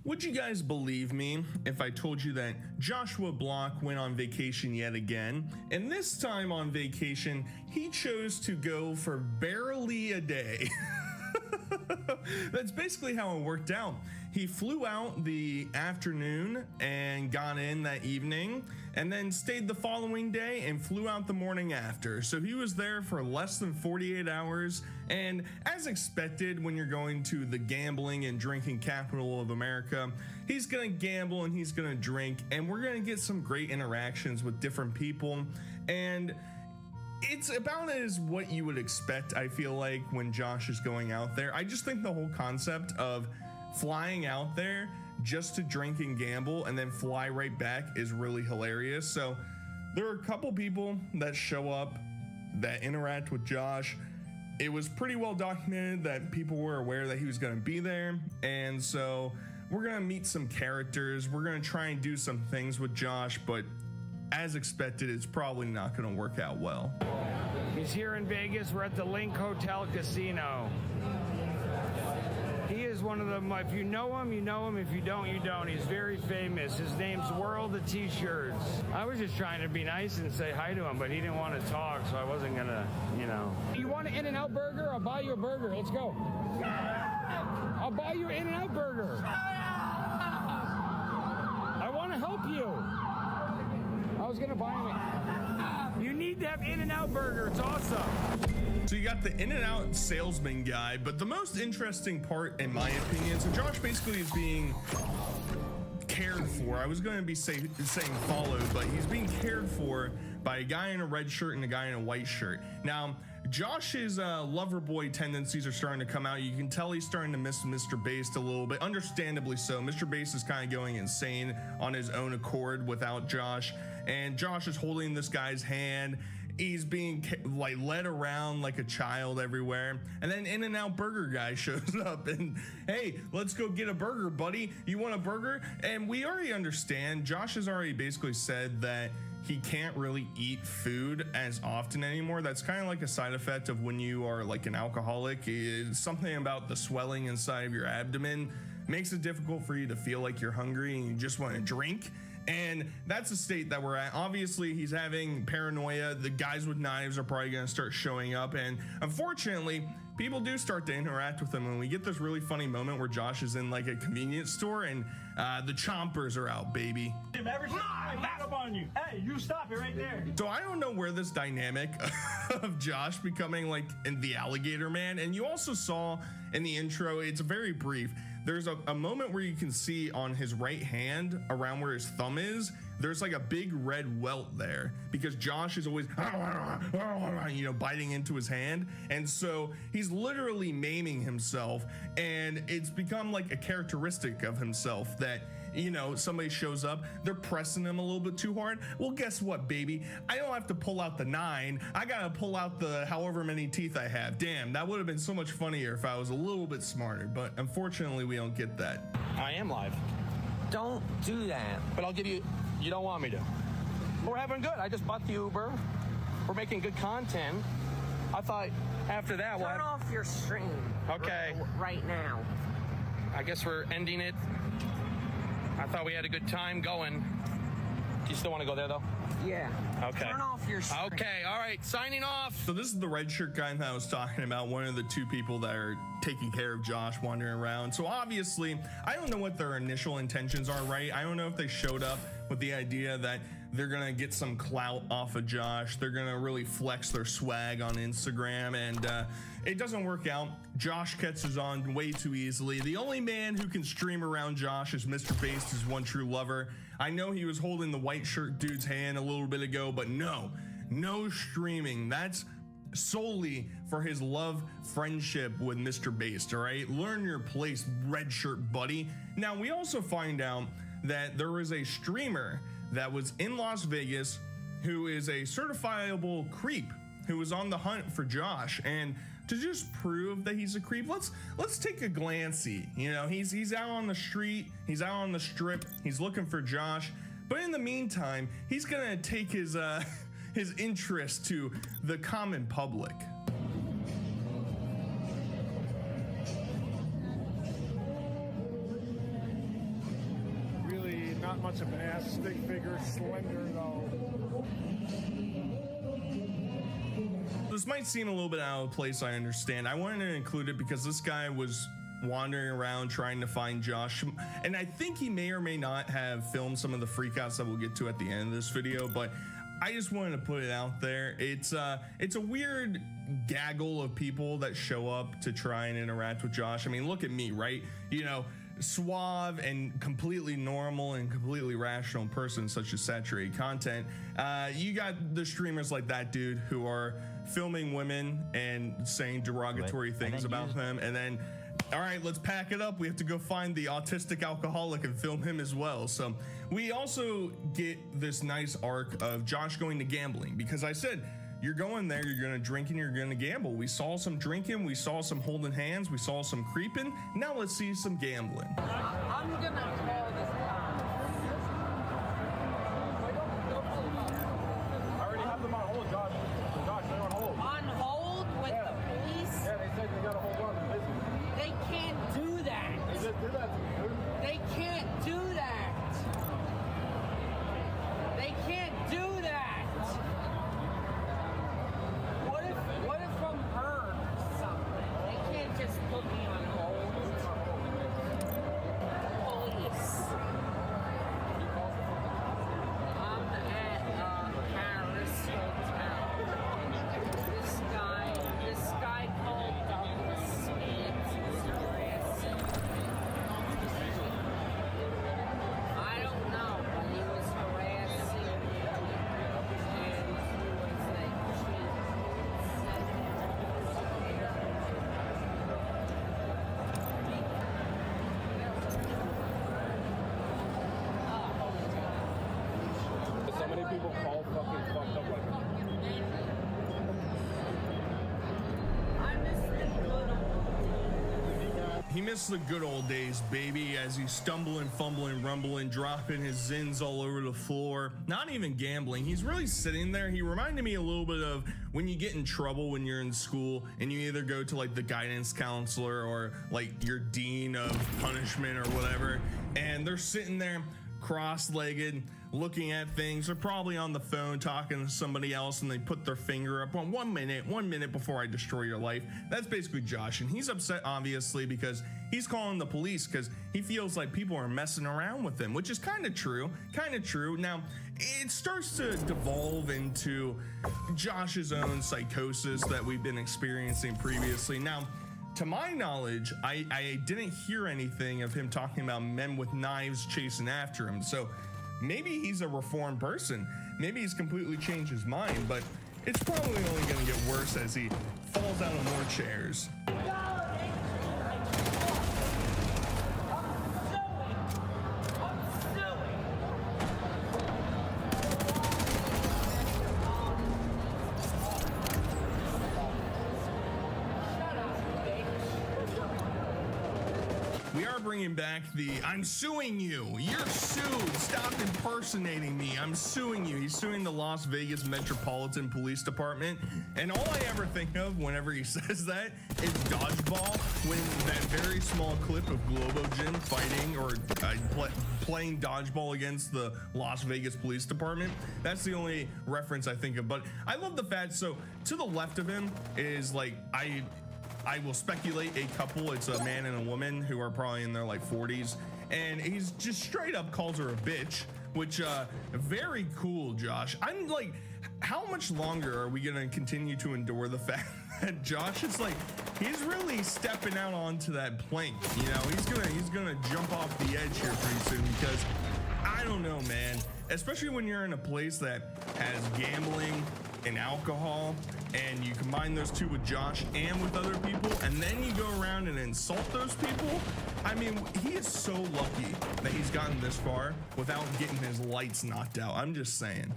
Would you guys believe me if I told you that Joshua Block went on vacation yet again? And this time on vacation, he chose to go for barely a day. That's basically how it worked out. He flew out the afternoon and got in that evening, and then stayed the following day and flew out the morning after. So he was there for less than 48 hours. And as expected, when you're going to the gambling and drinking capital of America, he's gonna gamble and he's gonna drink, and we're gonna get some great interactions with different people. And it's about as what you would expect, I feel like, when Josh is going out there. I just think the whole concept of flying out there just to drink and gamble and then fly right back is really hilarious. So there are a couple people that show up that interact with Josh. It was pretty well documented that people were aware that he was going to be there, and so we're going to meet some characters. We're going to try and do some things with Josh, but as expected, it's probably not going to work out well. He's here in Vegas. We're at the Link Hotel Casino. He is one of them. If you know him, you know him. If you don't, you don't. He's very famous. His name's World of T-Shirts. I was just trying to be nice and say hi to him, but he didn't want to talk, so I wasn't going to, you know. You want an In-N-Out burger? I'll buy you a burger. Let's go. I'll buy you an In-N-Out burger. I want to help you. I was going to buy him it. You need to have In-N-Out burger. It's awesome. So you got the In-N-Out salesman guy, but the most interesting part, in my opinion, so Josh basically is being cared for. I was going to be saying followed, but he's being cared for by a guy in a red shirt and a guy in a white shirt. Now, Josh's lover boy tendencies are starting to come out. You can tell he's starting to miss Mr. Bass a little bit, understandably so. Mr. Bass is kind of going insane on his own accord without Josh, and Josh is holding this guy's hand. He's being like led around like a child everywhere, and then In-N-Out burger guy shows up and, hey, let's go get a burger, buddy. You want a burger? And we already understand, Josh has already basically said that he can't really eat food as often anymore. That's kind of like a side effect of when you are like an alcoholic. It's something about the swelling inside of your abdomen makes it difficult for you to feel like you're hungry and you just want to drink. And that's the state that we're at. Obviously, he's having paranoia. The guys with knives are probably going to start showing up. And unfortunately, people do start to interact with him. And we get this really funny moment where Josh is in like a convenience store and the chompers are out, baby. If ever I back up on you. Hey, you stop it right there. So I don't know where this dynamic of Josh becoming like the alligator man. And you also saw in the intro, it's very brief. There's a moment where you can see on his right hand around where his thumb is, there's like a big red welt there because Josh is always, you know, biting into his hand. And so he's literally maiming himself, and it's become like a characteristic of himself that, you know, somebody shows up, they're pressing him a little bit too hard. Well, guess what, baby? I don't have to pull out the 9. I gotta pull out the however many teeth I have. Damn, that would have been so much funnier if I was a little bit smarter, but unfortunately we don't get that. I am live. Don't do that. But I'll give you, you don't want me to. We're having good. I just bought the Uber. We're making good content. I thought after that, Turn off your stream. Okay. Right now. I guess we're ending it. I thought we had a good time going. Do you still want to go there, though? Yeah. Okay. Turn off your stream. Okay, all right, signing off. So this is the red shirt guy that I was talking about, one of the two people that are taking care of Josh wandering around. So obviously, I don't know what their initial intentions are, right? I don't know if they showed up with the idea that they're gonna get some clout off of Josh. They're gonna really flex their swag on Instagram, and it doesn't work out. Josh catches on way too easily. The only man who can stream around Josh is Mr. Bass, his one true lover. I know he was holding the white shirt dude's hand a little bit ago, but no streaming. That's solely for his love friendship with Mr. Bass, all right? Learn your place, red shirt buddy. Now, we also find out that there was a streamer that was in Las Vegas who is a certifiable creep who was on the hunt for Josh. And to just prove that he's a creep, let's take a glancey. You know, he's out on the street, he's out on the strip, he's looking for Josh. But in the meantime, he's gonna take his interest to the common public. not much of an ass, stick figure, slender though. This might seem a little bit out of place, I understand. I wanted to include it because this guy was wandering around trying to find Josh, and I think he may or may not have filmed some of the freakouts that we'll get to at the end of this video, but I just wanted to put it out there. It's a weird gaggle of people that show up to try and interact with Josh. I mean, look at me, right? You know, suave and completely normal and completely rational person such as saturated content. You got the streamers like that dude who are filming women and saying derogatory things about them, and then all right, let's pack it up. We have to go find the autistic alcoholic and film him as well. So we also get this nice arc of Josh going to gambling, because I said, you're going there, you're going to drink and you're going to gamble. We saw some drinking, we saw some holding hands, we saw some creeping. Now let's see some gambling. I'm going to call this I already have them on hold, Josh. Josh, they're on hold. on hold with the police. Yeah, they said they got to hold on to business. They can't do that. They just did that to me, dude. They can't do that. They can't do that. What if I'm hurt or something? They can't just put me on hold. Police. I'm at Paris Hotel. This guy called Douglas Smith is harassing me. I don't know, but he was harassing me. And he was like, So many people call fucking fucked up like that. I miss the good old He missed the good old days, baby, as he's stumbling, fumbling, rumbling, dropping his zins all over the floor. Not even gambling. He's really sitting there. He reminded me a little bit of when you get in trouble when you're in school and you either go to like the guidance counselor or like your dean of punishment or whatever, and they're sitting there cross-legged looking at things. They're probably on the phone talking to somebody else, and they put their finger up on 1 minute before I destroy your life. That's basically Josh, and he's upset obviously because he's calling the police because he feels like people are messing around with him, which is kind of true. Now it starts to devolve into Josh's own psychosis that we've been experiencing previously. Now, to my knowledge, I didn't hear anything of him talking about men with knives chasing after him. So maybe he's a reformed person. Maybe he's completely changed his mind, but it's probably only going to get worse as he falls out of more chairs. We are bringing back the I'm suing you. You're sued. Stop impersonating me. I'm suing you. He's suing the Las Vegas Metropolitan Police Department. And all I ever think of whenever he says that is Dodgeball, when that very small clip of Globogen fighting or playing Dodgeball against the Las Vegas Police Department. That's the only reference I think of. But I love the fact, so to the left of him is like, I will speculate a couple. It's a man and a woman who are probably in their like 40s, and he's just straight up calls her a bitch, which very cool, Josh. I'm like, how much longer are we gonna continue to endure the fact that Josh is like, he's really stepping out onto that plank, you know? He's gonna jump off the edge here pretty soon, because I don't know, man, especially when you're in a place that has gambling and alcohol, and you combine those two with Josh and with other people, and then you go around and insult those people. I mean, he is so lucky that he's gotten this far without getting his lights knocked out. I'm just saying.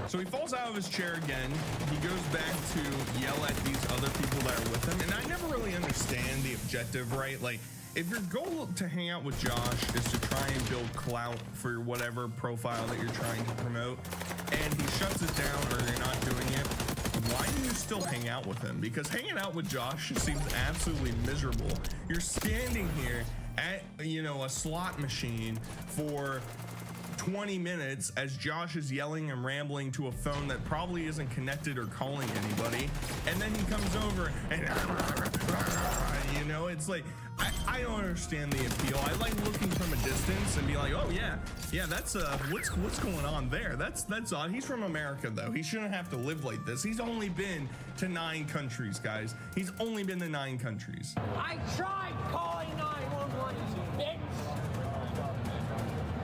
So he falls out of his chair again. He goes back to yell at these other people that are with him. And I never really understand the subjective, right? Like, if your goal to hang out with Josh is to try and build clout for whatever profile that you're trying to promote, and he shuts it down or you're not doing it, why do you still hang out with him? Because hanging out with Josh seems absolutely miserable. You're standing here at, you know, a slot machine for 20 minutes as Josh is yelling and rambling to a phone that probably isn't connected or calling anybody, and then he comes over and you know, it's like, I don't understand the appeal. I like looking from a distance and be like, oh yeah, that's what's going on there. That's odd. He's from America though. He shouldn't have to live like this. He's only been to 9 countries, guys. He's only been to 9 countries. I tried calling 911, bitch.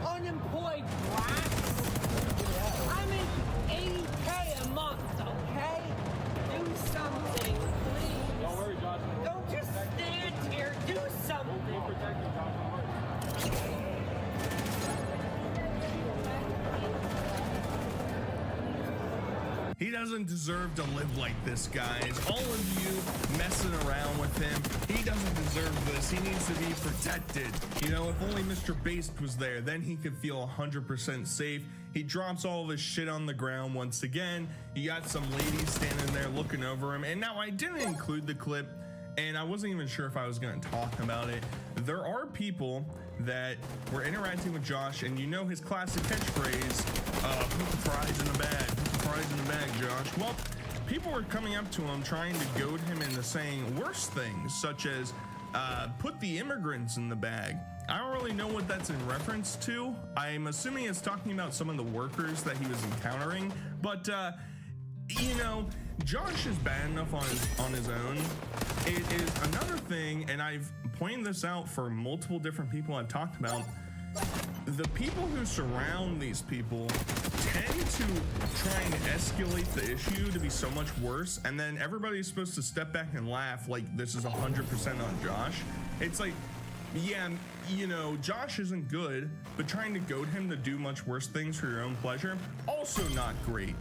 Unemployed brats. I'm in 80K a month, okay? Do something, please. Don't worry, Josh. Don't just stand here. Do something. We'll protect you, Josh. Don't worry. He doesn't deserve to live like this, guys. All of you messing around with him, he doesn't deserve this. He needs to be protected. You know, if only Mr. Based was there, then he could feel 100% safe. He drops all of his shit on the ground once again. You got some ladies standing there looking over him. And now I didn't include the clip, and I wasn't even sure if I was going to talk about it. There are people that were interacting with Josh, and you know his classic catchphrase, put the fries in the bag, put the fries in the bag, Josh. Well, people were coming up to him trying to goad him into saying worse things, such as, put the immigrants in the bag. I don't really know what that's in reference to. I'm assuming it's talking about some of the workers that he was encountering, but, you know, Josh is bad enough on his own. It is another thing, and I've pointed this out for multiple different people I've talked about. The people who surround these people tend to try and escalate the issue to be so much worse, and then everybody's supposed to step back and laugh like this is 100% on Josh. It's like, yeah, you know, Josh isn't good, but trying to goad him to do much worse things for your own pleasure, also not great.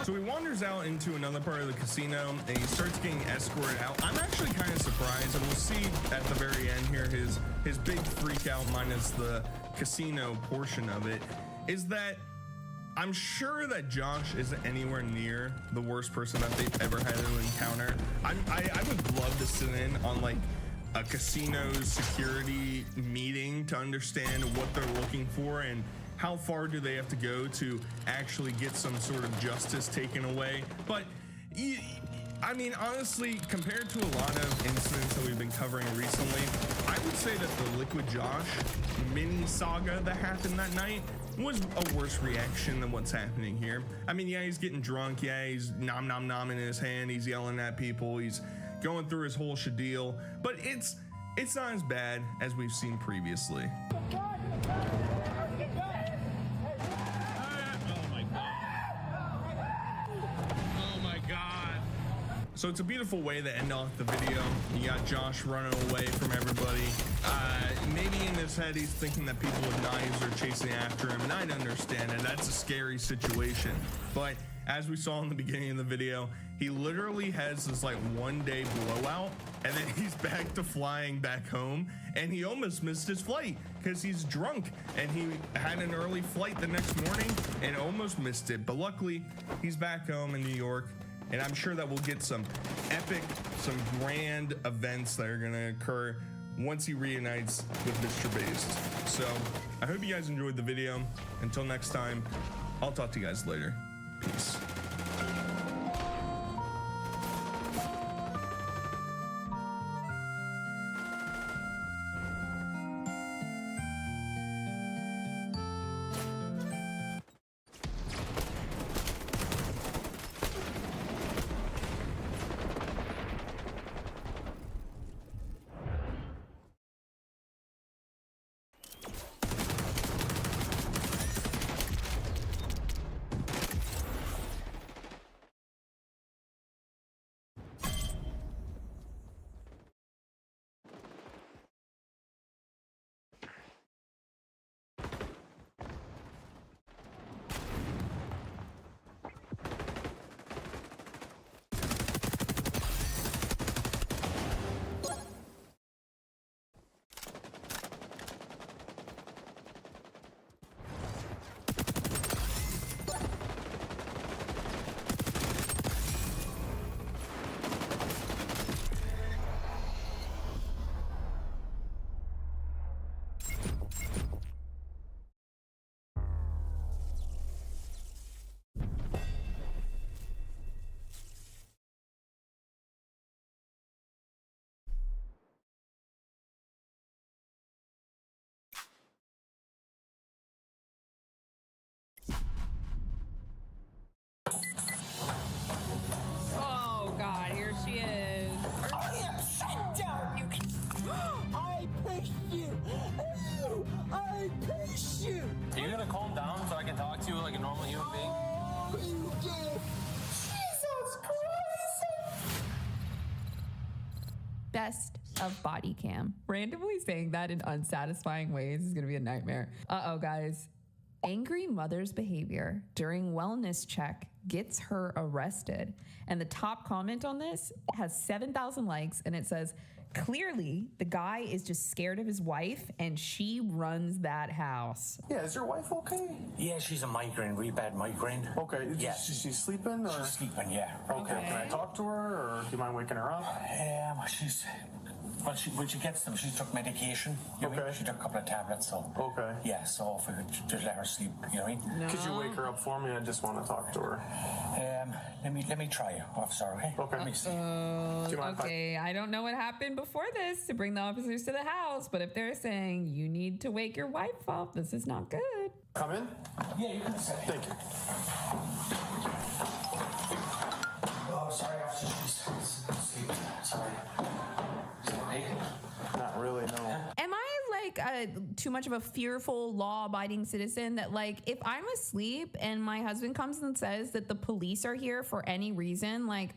So he wanders out into another part of the casino and he starts getting escorted out. I'm actually kind of surprised, and we'll see at the very end here his big freak out minus the casino portion of it, is that I'm sure that Josh isn't anywhere near the worst person that they've ever had to encounter. I would love to sit in on like a casino security meeting to understand what they're looking for and how far do they have to go to actually get some sort of justice taken away. But I mean, honestly, compared to a lot of incidents that we've been covering recently, I would say that the Liquid Josh mini saga that happened that night was a worse reaction than what's happening here. I mean, yeah, he's getting drunk. Yeah, he's nom nom nom in his hand. He's yelling at people. He's going through his whole shadeal. But it's not as bad as we've seen previously. So it's a beautiful way to end off the video. You got Josh running away from everybody. Maybe in his head he's thinking that people with knives are chasing after him, and I'd understand it. That's a scary situation. But as we saw in the beginning of the video, he literally has this like 1-day blowout, and then he's back to flying back home, and he almost missed his flight because he's drunk, and he had an early flight the next morning and almost missed it. But luckily, he's back home in New York. And I'm sure that we'll get some epic, some grand events that are gonna occur once he reunites with Mr. Based. So I hope you guys enjoyed the video. Until next time, I'll talk to you guys later. Peace. she is. I am shut down. You can. I push you. I push you. Are you gonna calm down so I can talk to you like a normal human being? Oh, you did. Jesus Christ. Best of body cam. Randomly saying that in unsatisfying ways is gonna be a nightmare. Uh-oh, guys. Angry mother's behavior during wellness check gets her arrested. And the top comment on this has 7,000 likes, and it says, clearly the guy is just scared of his wife and she runs that house. Yeah, is your wife okay? Yeah, she's a migraine, really bad migraine. Okay, Yeah. she's sleeping or? She's sleeping, yeah. Okay, can I talk to her or do you mind waking her up? She's... When she gets them, she took medication. You know what I mean? She took a couple of tablets, so... Okay. Yeah, so if we could just let her sleep, you know what I mean? Could you wake her up for me? I just want to talk to her. Let me try, officer, okay? Okay. Let me see. Do you mind Okay, I don't know what happened before this to bring the officers to the house, but if they're saying you need to wake your wife up, this is not good. Come in? Yeah, you can sit. Thank you. Oh, sorry, officer, she's asleep. Sorry. Is it okay? Not really, no. Am I like too much of a fearful, law-abiding citizen that like if I'm asleep and my husband comes and says that the police are here for any reason, like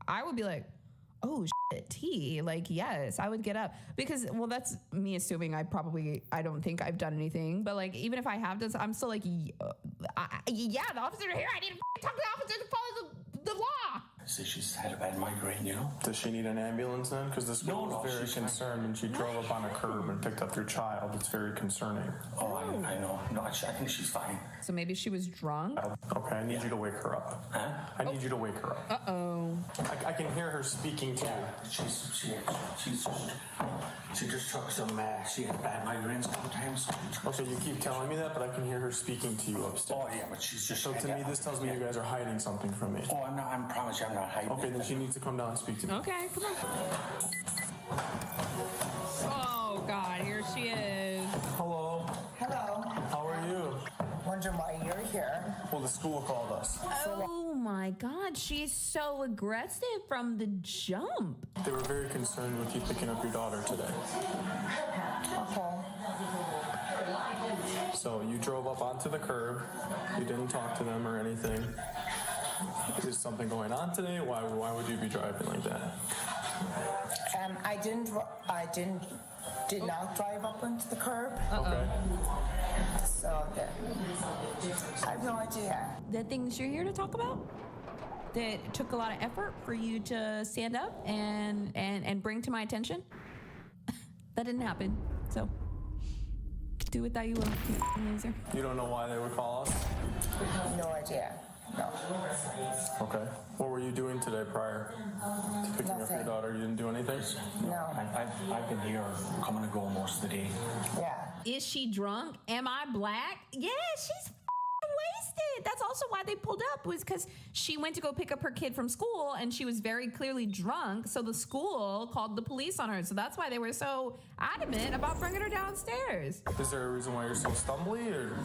I would be like, oh shit, T, like yes, I would get up because well, that's me assuming I don't think I've done anything, but like even if I have done, I'm still like, yeah, the officers are here. I need to talk to the officers to follow the law. See, she's had a bad migraine, you know? Does she need an ambulance then? Because this girl was very concerned and she drove up on a curb and picked up your child. It's very concerning. Oh, I know. No, I think she's fine. So maybe she was drunk. Okay, I need you to wake her up. Huh? I need you to wake her up. Uh-oh. I can hear her speaking to you. She just took some, she had bad migraines a couple times. Okay, you keep telling me that, but I can hear her speaking to you upstairs. Oh, yeah, but she's just... So to me, this tells me you guys are hiding something from me. Oh, I promise you I'm not hiding. Okay, then she needs to come down and speak to me. Okay, come on. Oh, God, here she is. Hello. Hello. How are you? Wondering why you're here. Well, the school called us. Oh, my God, she's so aggressive from the jump. They were very concerned with you picking up your daughter today. Okay. So you drove up onto the curb. You didn't talk to them or anything. Is something going on today? Why would you be driving like that? I did not drive up onto the curb. Okay. So I have no idea. The things you're here to talk about that took a lot of effort for you to stand up and bring to my attention, that didn't happen. So do with that you will, you loser. You don't know why they would call us? No idea. No. Okay. What were you doing today prior to picking up your Nothing. daughter? You didn't do anything? No. I've been here coming and going most of the day. Yeah. Is she drunk? Am I black? Yeah, she's wasted. That's also why they pulled up, was because she went to go pick up her kid from school and she was very clearly drunk. So the school called the police on her. So that's why they were so adamant about bringing her downstairs. Is there a reason why you're so stumbly or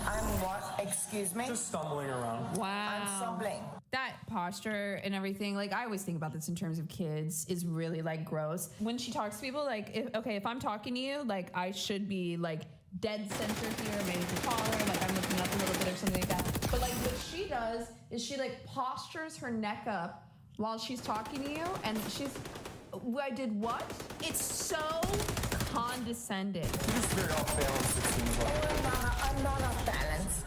I'm what? Excuse me? just stumbling around? Wow. I'm stumbling. That posture and everything, like I always think about this in terms of kids, is really like gross. When she talks to people, like, if I'm talking to you, like I should be like dead center here, maybe taller, like I'm looking up a little bit or something like that. But like what she does is she like postures her neck up while she's talking to you, and I did what? It's so condescending. You're just very off balance, it seems like. I'm not off balance.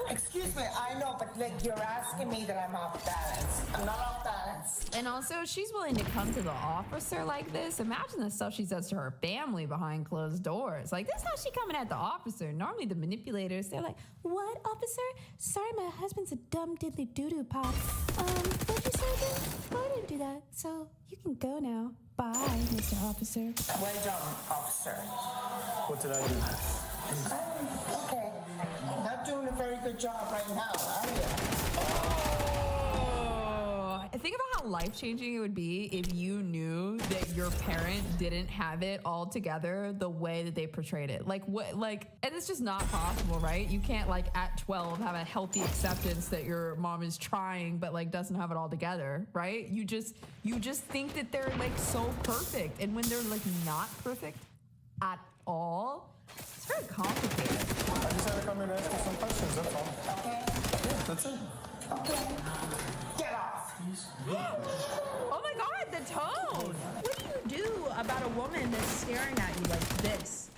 Excuse me, I know, but like you're asking me that I'm off balance. I'm not off balance. And also, she's willing to come to the officer like this. Imagine the stuff she says to her family behind closed doors. Like, this is how she coming at the officer. Normally, the manipulators, they're like, what, officer? Sorry, my husband's a dumb diddly doo-doo pop. What'd you say again? Well, I didn't do that. So, you can go now. Bye, Mr. Officer. Well done, officer. What did I do? Okay. Not doing a very good job right now, are you? Oh, think about how life-changing it would be if you knew that your parent didn't have it all together the way that they portrayed it. Like what? Like, and it's just not possible, right? You can't like at 12 have a healthy acceptance that your mom is trying, but like doesn't have it all together, right? You just think that they're like so perfect, and when they're like not perfect at all, it's very complicated. I just had to come here to ask you some questions, that's all. Okay? Yeah, that's it. Okay. Get off. Oh my God, the tone! What do you do about a woman that's staring at you like this?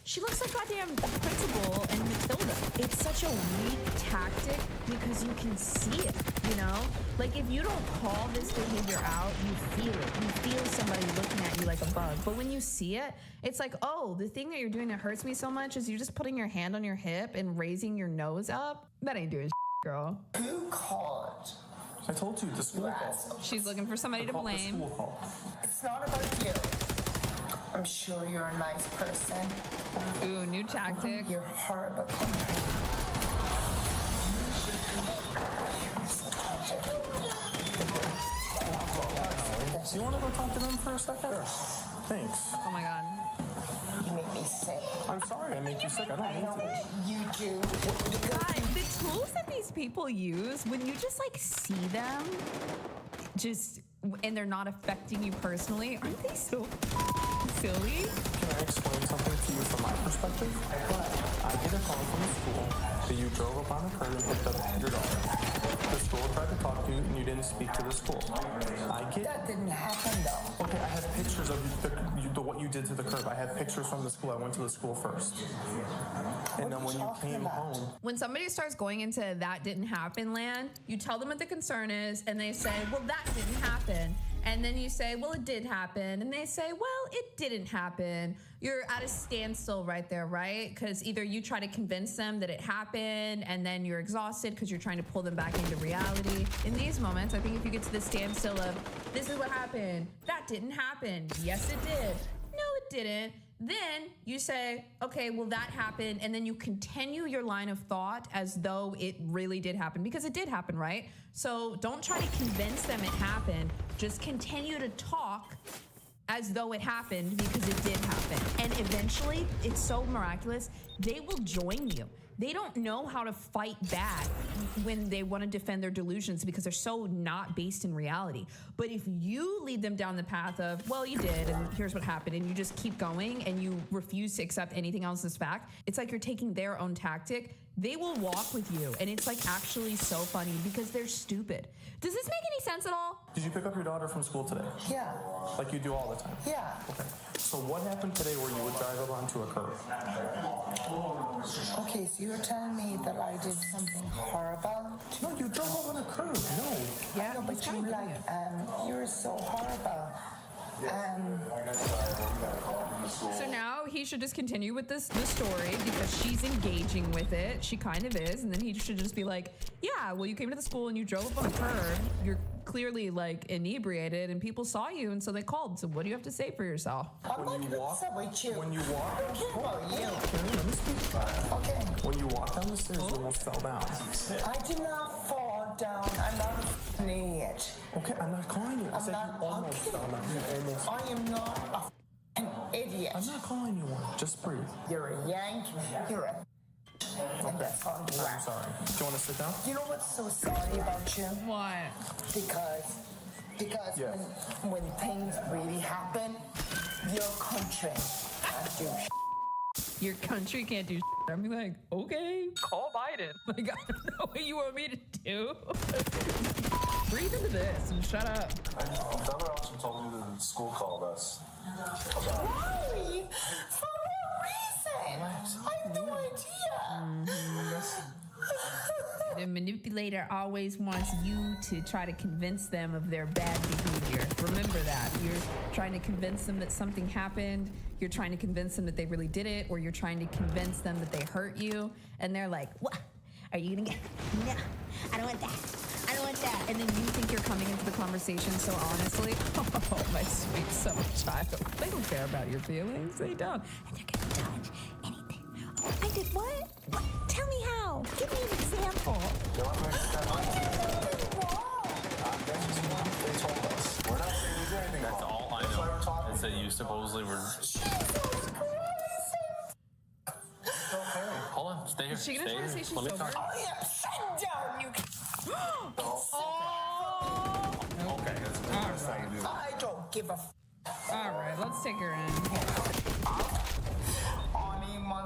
She looks like goddamn Principal and Matilda. It's such a weak tactic because you can see it, you know? Like if you don't call this behavior out, you feel it. You feel somebody looking at you like a bug. But when you see it, it's like, oh, the thing that you're doing that hurts me so much is you're just putting your hand on your hip and raising your nose up. That ain't doing girl. Who called? I told you, the school called. She's looking for somebody to blame. The school called. It's not about you. I'm sure you're a nice person. Ooh, new tactic. You're horrible. Do you want to go talk to them for a second? Sure. Thanks. Oh my God. You make me sick. I'm sorry I make you sick. I don't mean to. You do. God, the tools that these people use, when you just like see them, and they're not affecting you personally, aren't they so silly? Can I explain something to you from my perspective? I get a call from the school that you drove up on a curb and picked up your daughter. The school tried to talk to you and you didn't speak to the school. That didn't happen though. Okay, I have pictures of what you did to the curb. I have pictures from the school. I went to the school first. And then when you came home... When somebody starts going into that didn't happen land, you tell them what the concern is, and they say, well, that didn't happen. And then you say, well, it did happen. And they say, well, it didn't happen. You're at a standstill right there, right? Because either you try to convince them that it happened, and then you're exhausted because you're trying to pull them back into reality. In these moments, I think if you get to the standstill of, this is what happened, that didn't happen, yes, it did, no, it didn't, then you say, okay, well, that happened, and then you continue your line of thought as though it really did happen, because it did happen, right? So don't try to convince them it happened. Just continue to talk as though it happened, because it did happen. And eventually, it's so miraculous, they will join you. They don't know how to fight back when they want to defend their delusions because they're so not based in reality. But if you lead them down the path of, well, you did, and here's what happened, and you just keep going and you refuse to accept anything else as fact, it's like you're taking their own tactic. They will walk with you, and it's like actually so funny because they're stupid. Does this make any sense at all? Did you pick up your daughter from school today? Yeah. Like you do all the time? Yeah. Okay. So what happened today where you would drive up onto a curb? Okay, so you're telling me that I did something horrible? No, you drove up on a curb. No. Yeah, no, but you like, you're so horrible. So now he should just continue with this story because she's engaging with it. She kind of is. And then he should just be like, yeah, well, you came to the school and you drove up on a curb. You're clearly like inebriated and people saw you. And so they called. So what do you have to say for yourself? I'm not upset with you. When you walk, I don't care about you. let me speak. Okay. When you walk down the stairs, you almost fell down. I did not fall down. I'm not an idiot. Okay, I'm not calling you. I said not- you almost okay. fell down. You almost. I am not an idiot. I'm not calling you one. Just breathe. You're a yank. You're a. And that's on the I'm sorry. Do you want to sit down? You know what's so sorry about you? What? Because Yeah. when things really happen, your country can't do Your country can't do shit. I'm like, okay, call Biden. Like, I don't know what you want me to do. Breathe into this and shut up. Another option told me that the school called us. Why? For what reason? I have no idea. The manipulator always wants you to try to convince them of their bad behavior. Remember that. You're trying to convince them that something happened. You're trying to convince them that they really did it, or you're trying to convince them that they hurt you. And they're like, what? Are you gonna get? No, I don't want that. I don't want that. And then you think you're coming into the conversation so honestly. Oh, my sweet summer child. They don't care about your feelings. They don't. And they're gonna touch anything. I did what? What? Tell me how. Give me an example. What did I do wrong? that you supposedly were. Okay. Hold on, stay here. Is she gonna try to say she's Let me sober? talk. Oh, yeah, sit down, you. Okay, that's the best I can do. I don't give a All right, let's take her in.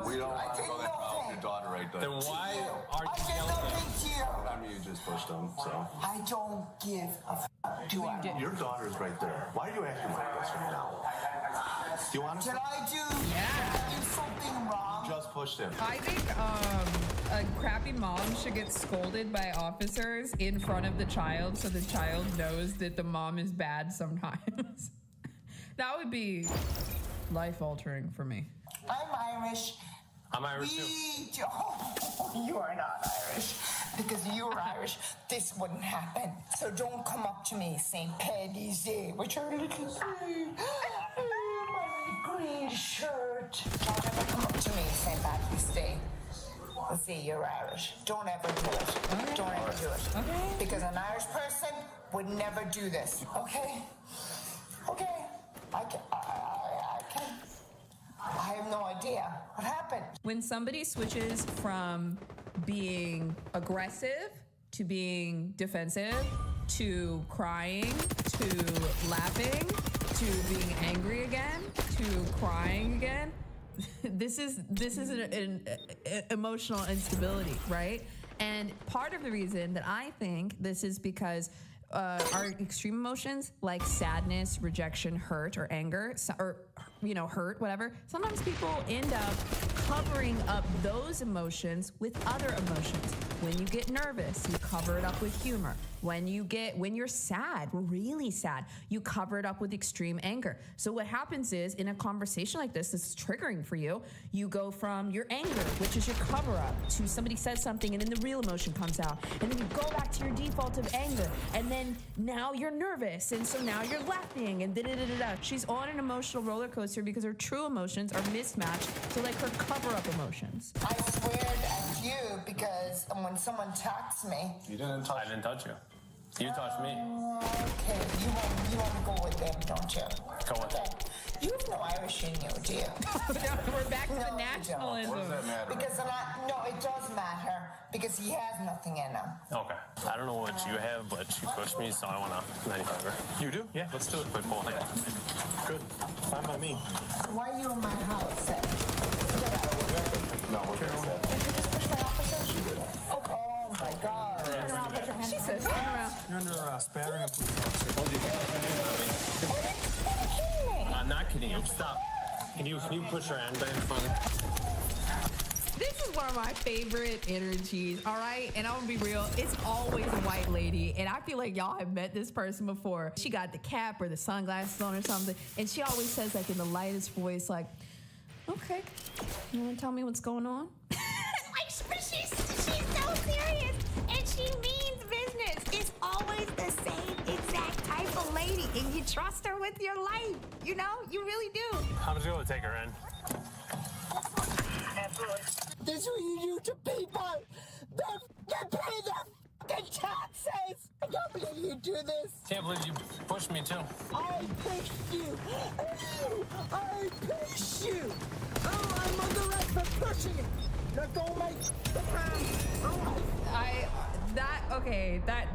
We don't want to go that route with your daughter right there. Then why are you yelling at him? I mean, you just pushed him, so. I don't give a do I? Your daughter's right there. Why are you acting like this right now? Do you want to? Did I do something wrong? Just pushed him. I think a crappy mom should get scolded by officers in front of the child so the child knows that the mom is bad sometimes. That would be life-altering for me. I'm Irish. I'm Irish too. You are not Irish. Because you were Irish, this wouldn't happen. So don't come up to me saying Paddy's Day, which are little my green shirt. Don't ever come up to me saying Paddy's Day. Let's see, you're Irish. Don't ever do it. Okay. Don't ever do it. Okay. Because an Irish person would never do this. Okay? Okay. I have no idea what happened. When somebody switches from being aggressive to being defensive to crying to laughing to being angry again to crying again, this is an emotional instability, right? And part of the reason that I think this is because our extreme emotions like sadness, rejection, hurt, or anger, or hurt, whatever. Sometimes people end up covering up those emotions with other emotions. When you get nervous, you cover it up with humor. When you're sad, really sad, you cover it up with extreme anger. So what happens is in a conversation like this is triggering for you. You go from your anger, which is your cover up, to somebody says something and then the real emotion comes out. And then you go back to your default of anger. And then now you're nervous. And so now you're laughing and da-da-da-da-da. She's on an emotional roller coaster because her true emotions are mismatched to like her cover up emotions. I swear at you because when someone attacks me. You didn't touch. I didn't touch you. You touched me. Okay, you want to go with them, don't you? Go with them. You have no Irish in you, do you? We're back to the nationalism. What does that matter? Because no, it does matter because he has nothing in him. Okay. I don't know what you have, but she pushed me, so I want to 95 her. You do? Yeah, let's do it. Quick ball. Yeah. Good. Fine by me. Why are you in my house then? No, we're good. Did you just push my officer? She did. Oh my God. Turn around, put your hands. She says, turn around. You're under spattering a police officer. I'm not kidding you. Stop. Can you push her hand back in front? This is one of my favorite energies, all right? And I'm gonna be real, it's always a white lady. And I feel like y'all have met this person before. She got the cap or the sunglasses on or something. And she always says like in the lightest voice, like, okay, you wanna tell me what's going on? She's so serious and she means business. It's always the same exact type of lady and you trust her with your life. You know, you really do. I'm just going to take her in. This is what you do to people that pay their fucking taxes. I can't believe you do this. Can't believe you pushed me too. I pushed you. I pushed you. Oh, I'm under arrest for pushing it. Now don't make the crime.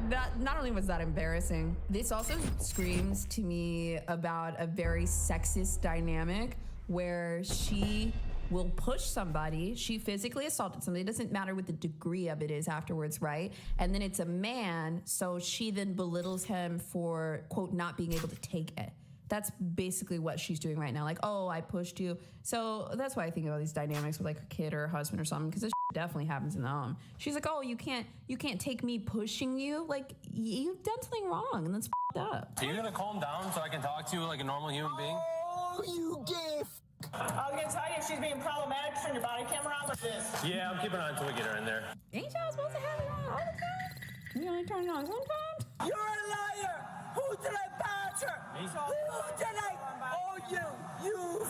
That not only was that embarrassing, this also screams to me about a very sexist dynamic where she will push somebody, she physically assaulted somebody, it doesn't matter what the degree of it is afterwards, right? And then it's a man, so she then belittles him for, quote, not being able to take it. That's basically what she's doing right now. Like, oh, I pushed you. So that's why I think about these dynamics with like a kid or a husband or something, because this definitely happens in the home. She's like, oh, you can't take me pushing you. Like, you've done something wrong, and that's up. Are you gonna calm down so I can talk to you like a normal human being? Oh, you gay. I was gonna tell you if she's being problematic, turn your body camera on like this. Yeah, I'm keeping it on until we get her in there. Ain't y'all supposed to have it on all the time? You only turn it on sometimes? You're a liar. Who did I batter? Who did I? Oh, you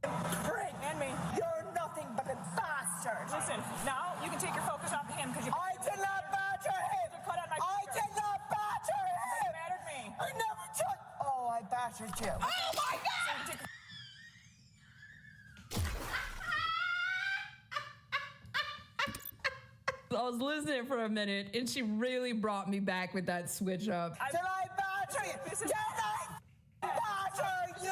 prick. And me. You're nothing but a bastard. Listen, now you can take your focus off of him because you. I did not batter him. I did not batter him. You battered me. I never touched. Oh, I battered you. Oh my God! So you can take was listening for a minute, and she really brought me back with that switch up. Did I badger you? Did I badger you?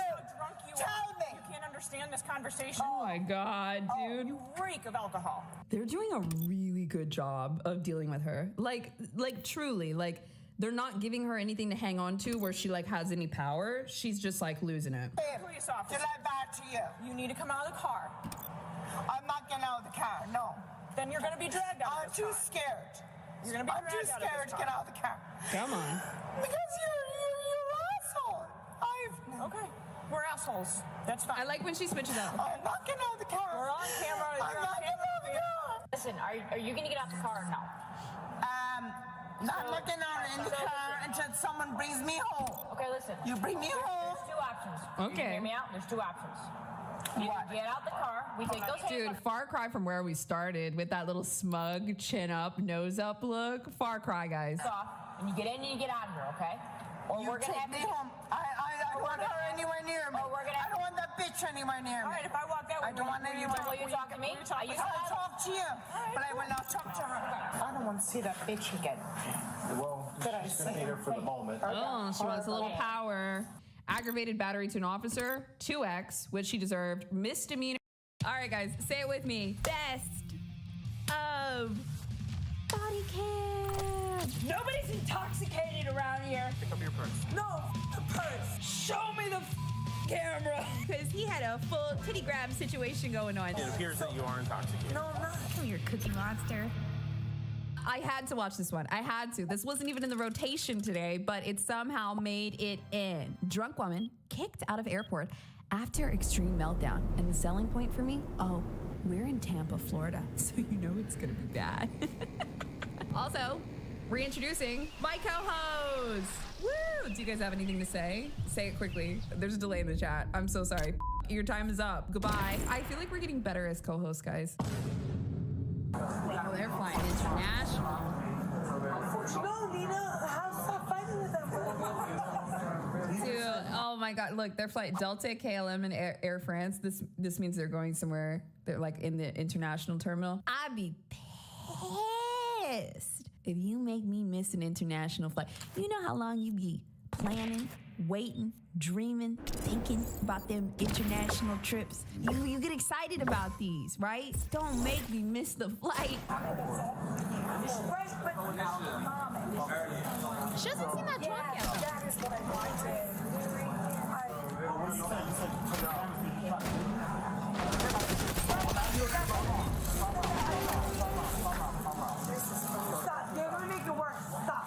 Tell me. You can't understand this conversation. Oh my God, dude. You reek of alcohol. They're doing a really good job of dealing with her. Like truly, like they're not giving her anything to hang on to where she like has any power. She's just like losing it. Police officer. Did I badger you? You need to come out of the car. I'm not getting out of the car, no. Then you're going to be dragged out I'm of this too car. scared. You're going to be I'm too dragged out of scared this to get car. out of the car. Come on. Because you're an asshole. Okay. We're assholes. That's fine. I like when she switches up. I'm not getting out of the car. We're on camera. I'm You're on not getting camera. out of the car. Listen, are you gonna get out the car or no? Not looking out in the car until someone brings me home. Okay, listen. You bring me home. There's two options. Okay. You hear me out? There's two options. You can get out the car. We take those Dude, hands. far cry from where we started with that little smug, chin up, nose up look. Far cry, guys. Off, and you get in and you get out of here, okay? Or You we're gonna take have me to. home. I don't want her anywhere near me. Or we're gonna I don't want that bitch anywhere near me. All right, if I walk out, I don't want anyone. Will you talk to me? Are you I'll talk to you, but I will not talk to her. I don't want to see that bitch again. Well, she's gonna hate her for the moment. Oh, she wants a little power. Aggravated battery to an officer, 2X, which she deserved. Misdemeanor. All right, guys, say it with me. Best of body cam. Nobody's intoxicated around here. Pick up your purse. No, the purse. Show me the camera. Because he had a full titty grab situation going on. It appears that you are intoxicated. No, I'm not. Come here, Cookie Monster. I had to watch this one. I had to. This wasn't even in the rotation today, but it somehow made it in. Drunk woman kicked out of airport after extreme meltdown. And the selling point for me? Oh, we're in Tampa, Florida, so you know it's gonna be bad. Also, reintroducing my co-host. Woo! Do you guys have anything to say? Say it quickly. There's a delay in the chat. I'm so sorry. Your time is up. Goodbye. I feel like we're getting better as co-hosts, guys. Oh, they're flying international. No, Nina, how's that fighting with them? Dude, oh my God! Look, they're flight Delta, KLM, and Air France. This means they're going somewhere. They're like in the international terminal. I'd be pissed if you make me miss an international flight. You know how long you be planning, waiting, dreaming, thinking about them international trips. You get excited about these, right? Don't make me miss the flight. She doesn't seem that drunk yet. That is what I wanted. Stop. They're gonna make it work. Stop.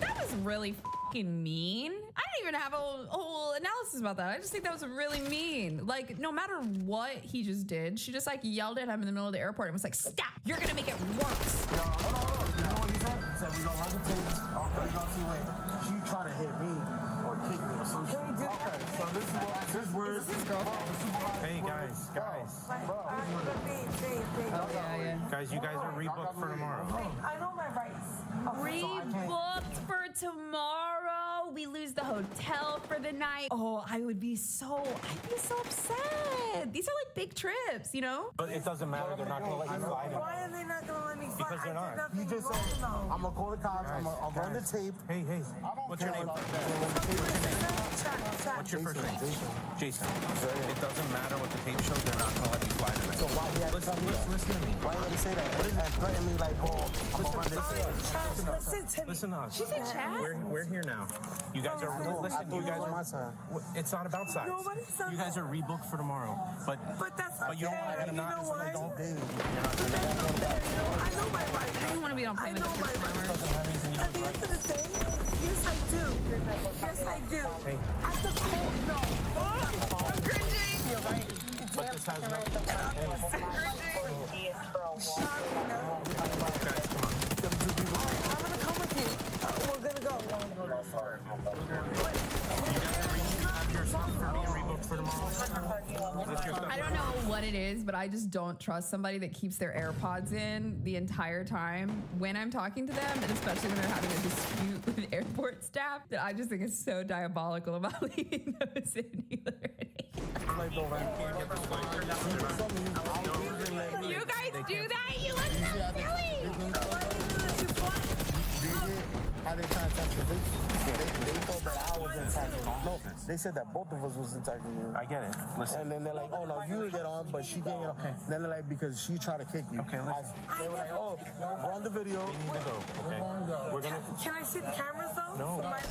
That was really fucking mean. I don't even have a whole analysis about that. I just think that was really mean. Like, no matter what he just did, she just like yelled at him in the middle of the airport and was like, stop, you're gonna make it worse. No, hold on. You know what he said? He said, we gonna run the tapes. Okay, we gonna see when she try to hit me or kick me or something. Okay, so this is where Hey guys. Guys, you guys are rebooked for tomorrow. I know my rights. Rebooked for tomorrow. We lose the hotel for the night. Oh, I'd be so upset. These are like big trips, you know? But it doesn't matter. They're not gonna let you fly tonight. Why are they not gonna let me fly? Because they're not. You just said, I'm gonna call the cops. I'm gonna run the tape. Hey. What's your name? What's your first name? Jason. It doesn't matter what the tape shows. They're not gonna let you fly tonight. So why he had to tell me that? Listen to me. Why you had to say that? And threaten me like, oh, I'm gonna run this tape. Listen to us. She said chat? We're here now. You guys are listen. You guys are. It's not about size. You guys are rebooked for tomorrow. But you don't want to not. Don't do. I know my rights. I don't want to be on plane with I know my rights. At the end of the day, yes I do. Yes I do. Hey. At the court, no. I'm cringing. You're right. But this has nothing. Sorry, no. Guys, come on. I'm gonna come with you. We're gonna go. I don't know what it is, but I just don't trust somebody that keeps their AirPods in the entire time when I'm talking to them, and especially when they're having a dispute with airport staff, that I just think is so diabolical about leaving those in either. do that. You look so silly. How they trying to touch the bitch? They thought that I was attacking you. No, they said that both of us was attacking you. I get it. Listen. And then they're like, oh no, you would get on, but she can't get on. Okay. Then they're like, because she tried to kick you. Okay, listen. They were like, oh, we're on the video. We need to go. Okay. We're gonna. Can I see the cameras though? No. That's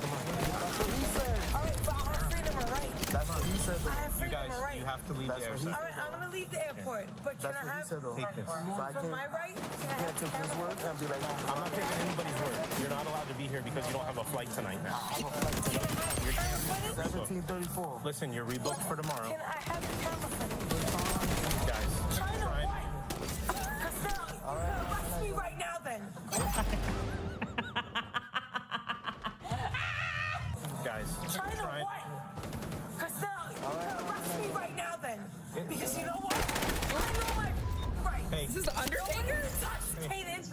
what he said. All right, but I have freedom of right. That's what he said. I have You freedom guys, of right. you have to leave the That's what airport. All right, I'm gonna leave the airport, but can That's I what he have said though. Take this. So I for can't, my right? Can I can't have the take his camera? word and be like, I'm not taking anybody's word. You're not allowed to be here because you don't have a flight tonight now. I'm a flight tonight. 17:34. Listen, you're rebooked for tomorrow. Can I have the camera footage? Guys, China, try what? Costello, you can arrest me right now then. Guys, China, try. what? Costello, you can arrest me right now then. Because you know what? I know my right. Hey. This is the Undertaker? Intoxicated.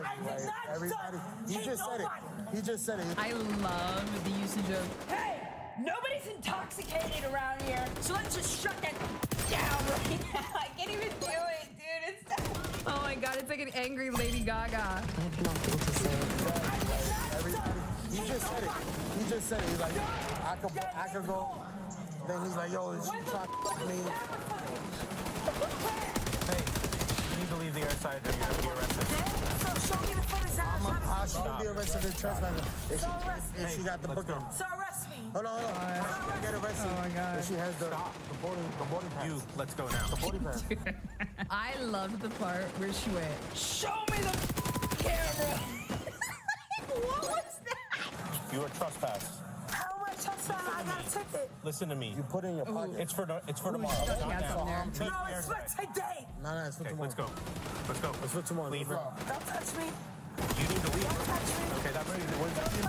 I did not Everybody, he touch just said it. nobody. He just said it. I love the usage of. Hey, nobody's intoxicated around here, so let's just shut that down right now. I can't even do it, dude. It's Oh my god, it's like an angry Lady Gaga. Everybody, he just said it. He just said it. He's like, I could go. Then he's like, yo, she trying to fuck me. Hey, you need to leave the airside or you're gonna be arrested. So show me the footage. How she gonna be arrested for trespassing if she got the booking? So arrest me. Hold on. Get arrested. Oh my God. If she has the boarding pass. You, let's go now. The boarding pass. I loved the part where she went, show me the camera. what was that? You are trespassed. How am I trespassing? I got a ticket. Listen to me. You put it in your pocket. It's for tomorrow. got Not some now. there. Leave No, the it's for airside. today. No, it's for Okay, tomorrow. let's go. Let's go. It's for tomorrow. Leave. Leave. Don't touch me. You need to leave. Don't touch me. Okay, that's Don't touch me.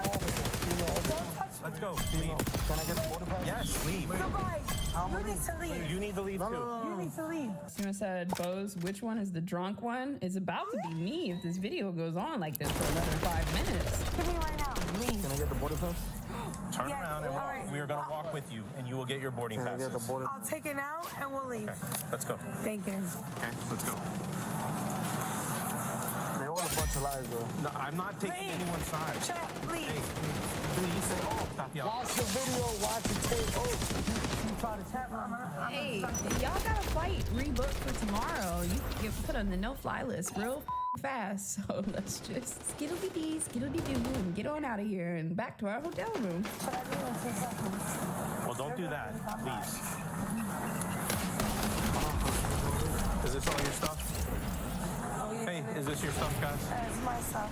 Let's go. Leave. Can I get the boarding pass? Yes, leave. Goodbye. You need to leave. You need to leave too. You need to leave. Sima said, Bose, which one is the drunk one? It's about to be me if this video goes on like this for another 5 minutes. Give me right now. Leave. Can I get the boarding pass? Turn Yes, around and all right. we are going to walk with you and you will get your boarding Can I get the passes. boarding I'll take it now and we'll leave. Okay, let's go. Thank you. Okay, let's go. They're all a bunch of lies, bro. No, I'm not taking Leave. anyone's side. Chat, leave. Hey, please stop yelling. Watch the video, watch the tape. Oh, you try to tap me. Hey, y'all got a flight rebooked for tomorrow. You get put on the no-fly list real fast. So let's just skiddly-dee, skiddly-doo, and get on out of here and back to our hotel room. Well, don't do that, please. Is this all your stuff? Oh, yeah. Hey, is this your stuff, guys? That's my stuff.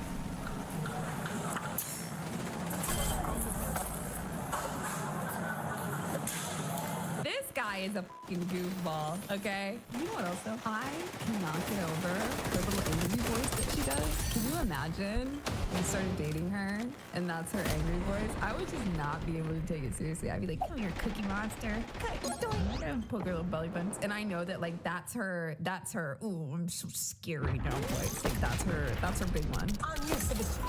This guy is a fucking goofball, okay? You know what else though? I cannot get over the little angry voice that she does. Can you imagine we started dating her and that's her angry voice? I would just not be able to take it seriously. I'd be like, come here, Cookie Monster. And poke her little belly buttons. And I know that like that's her, ooh, I'm so scary now voice. Like that's her big one. I'm used to this.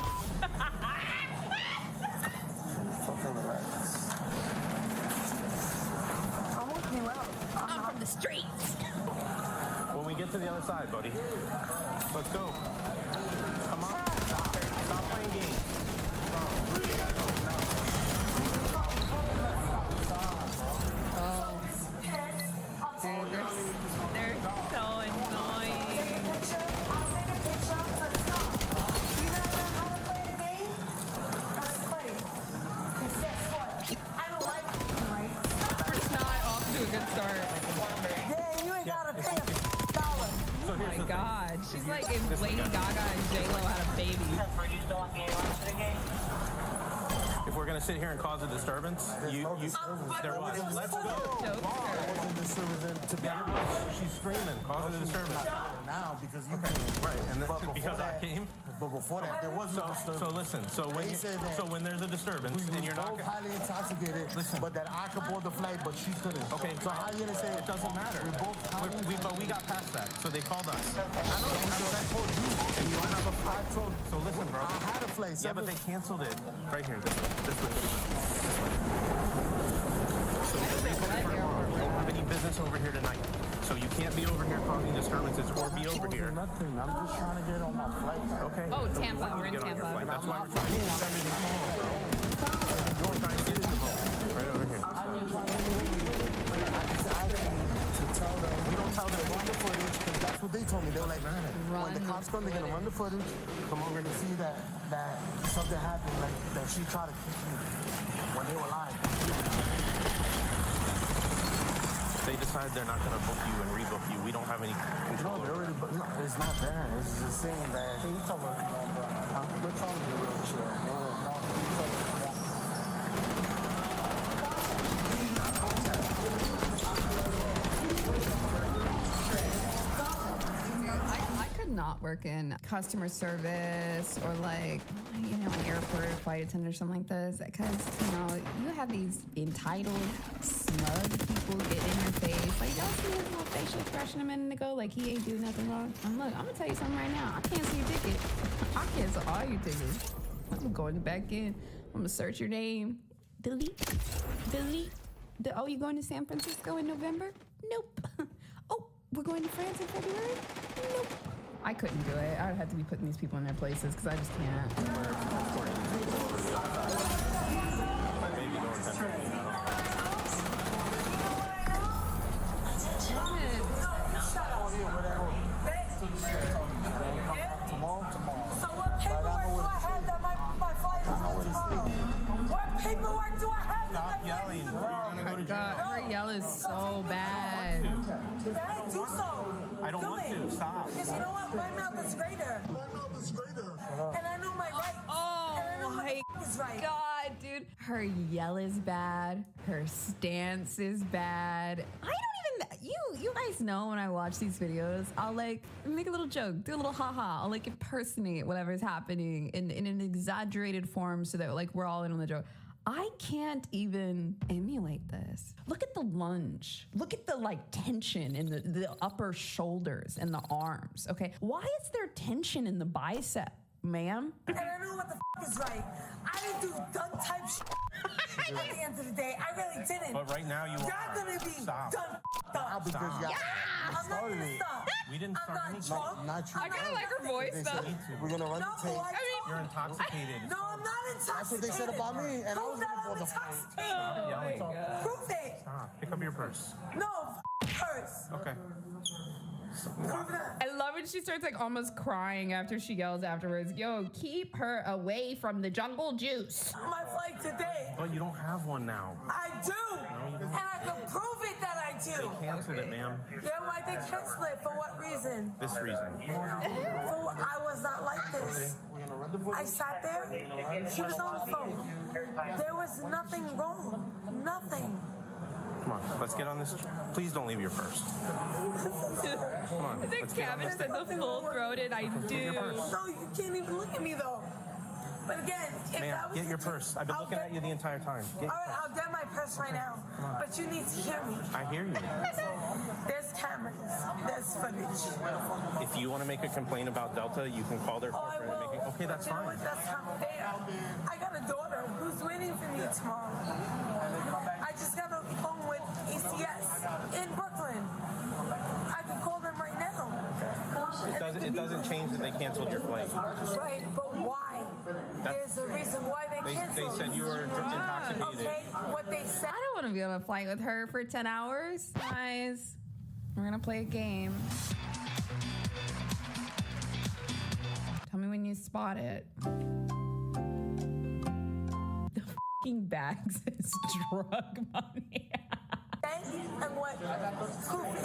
I'm working you out. I'm from the streets. When we get to the other side, buddy. Let's go. Come on. Stop playing games. They're so annoying. We're just not off to a good start. Yeah, you ain't gotta pay $1. Oh my god. She's like if Lady Gaga and J-Lo had a baby. If we're gonna sit here and cause a disturbance, there was. Let's go. She's screaming, causing a disturbance. Now because you Right, and then, because I came. But before that, there was no disturbance. So listen, so when there's a disturbance and you're not both highly intoxicated, but that I could board the flight, but she couldn't. okay, So how you gonna say it doesn't matter. We both But we got past that, so they called us. I told you. And you don't have a flight. So listen, bro. I had a flight. Yeah, but they canceled it. Right here, this way. So we don't have any business over here tonight. So you can't be over here causing disturbances or be over here. Nothing. I'm just trying to get on my flight. Okay. Oh, So Tampa. you We're in get on your Tampa. flight. That's why we're trying to get everything home, bro. We're trying to get it home. Right over here. We don't tell them to run the footage because that's what they told me. They were like, when the cops come, they're gonna run the footage. Come over to see that something happened, like that she tried to kick me when they were lying. They decide they're not gonna book you and rebook you. We don't have any control. No, they already. No, it's not there. It's just saying that. Can you tell me? We're calling you real chill. I could not work in customer service or like, you know, an airport flight attendant or something like this because, you know, you have these entitled, smug people get in your face. Like, y'all see his little facial expression a minute ago? Like, he ain't doing nothing wrong. And look, I'm gonna tell you something right now. I cancel your ticket. I cancel all your tickets. I'm going back in. I'm gonna search your name. Delete. Oh, you going to San Francisco in November? Nope. Oh, we're going to France in February? Nope. I couldn't do it. I would have to be putting these people in their places because I just can't. Tomorrow. So what paperwork do I have that my flight is on tomorrow? What paperwork do I have that Stop yelling. Oh my God, her yell is so bad. Can I do so? I don't want to. Stop. Because you know what? My mouth is greater. And I know my rights. Oh and I know my is right. God, dude. Her yell is bad. Her stance is bad. I don't even, you guys know when I watch these videos, I'll like make a little joke, do a little haha. I'll like impersonate whatever's happening in an exaggerated form so that like we're all in on the joke. I can't even emulate this. Look at the lunge. Look at the like tension in the upper shoulders and the arms, okay? Why is there tension in the bicep, ma'am? And I know what the is right. I didn't do gun type shit. At the end of the day, I really didn't. But right now you You're are. gonna be Stop. done up. Because Stop. y'all I'm not gonna stop. We didn't start I'm anything. not drunk. not you. I kind of like her voice though. We're gonna run the tape. You're intoxicated. No, I'm not intoxicated. That's what they said about me, and I was Prove that looking for I'm the intoxicated. Yelling. Prove it. Stop. Pick up your purse. No, purse. Okay. Prove that. I love when she starts like almost crying after she yells afterwards. Yo, keep her away from the jungle juice. My flight today. But you don't have one now. I do. And I can prove it that I do. Canceled it, ma'am. Yeah, why they cancel it? For what reason? This reason. For I was not like this. I sat there. She was on the phone. There was nothing wrong. Nothing. Come on, let's get on this. Please don't leave your purse. Come on. I think let's get on Kevin this. said the full-throated I do. No, you can't even look at me though. But again, if Ma'am, that was get your the purse. I've been looking at you the entire time. Get All your right, purse. I'll get my purse right now. But you need to hear me. I hear you. There's cameras. There's footage. If you want to make a complaint about Delta, you can call their Oh, I corporate and will. make it. Okay, that's You know fine. what? That's not fair. I got a daughter who's waiting for me tomorrow. I just got a phone with ACS in Brooklyn. I can call them right now. It doesn't change that they canceled your flight. Right, but why? There's a reason why they They canceled. said you were intoxicated. Okay, what they said. I don't want to be on a flight with her for 10 hours. Guys, we're gonna play a game. Tell me when you spot it. The fucking bag says drug money. And what proof is.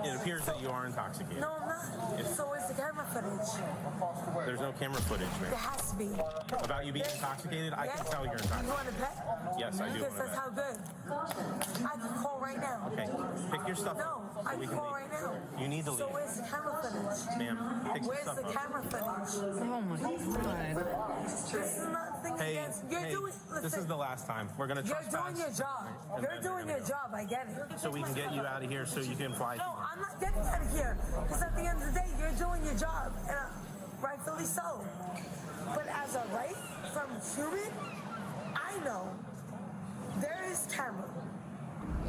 It appears that you are intoxicated. No, I'm not. So where's the camera footage? There's no camera footage, There man. has to be. About you being intoxicated, I can tell you're You intoxicated. want to bet? Yes, I do Because wanna that's bet. how good. I can call right now. Okay, pick your stuff No, up. I so we can can call leave. right now. You need to So leave. where's the camera footage? Ma'am, pick your Where's stuff the up. camera footage? Oh my God. This is nothing Hey, against. You're hey, doing. this Listen, is the last time. We're gonna you're trespass. doing your job. and You're then doing we're your gonna job. I get it. So we can get you out of here so you can fly. No, I'm not getting out of here. Because at the end of the day, you're doing your job. And rightfully so. But as a right from human, I know there is camera.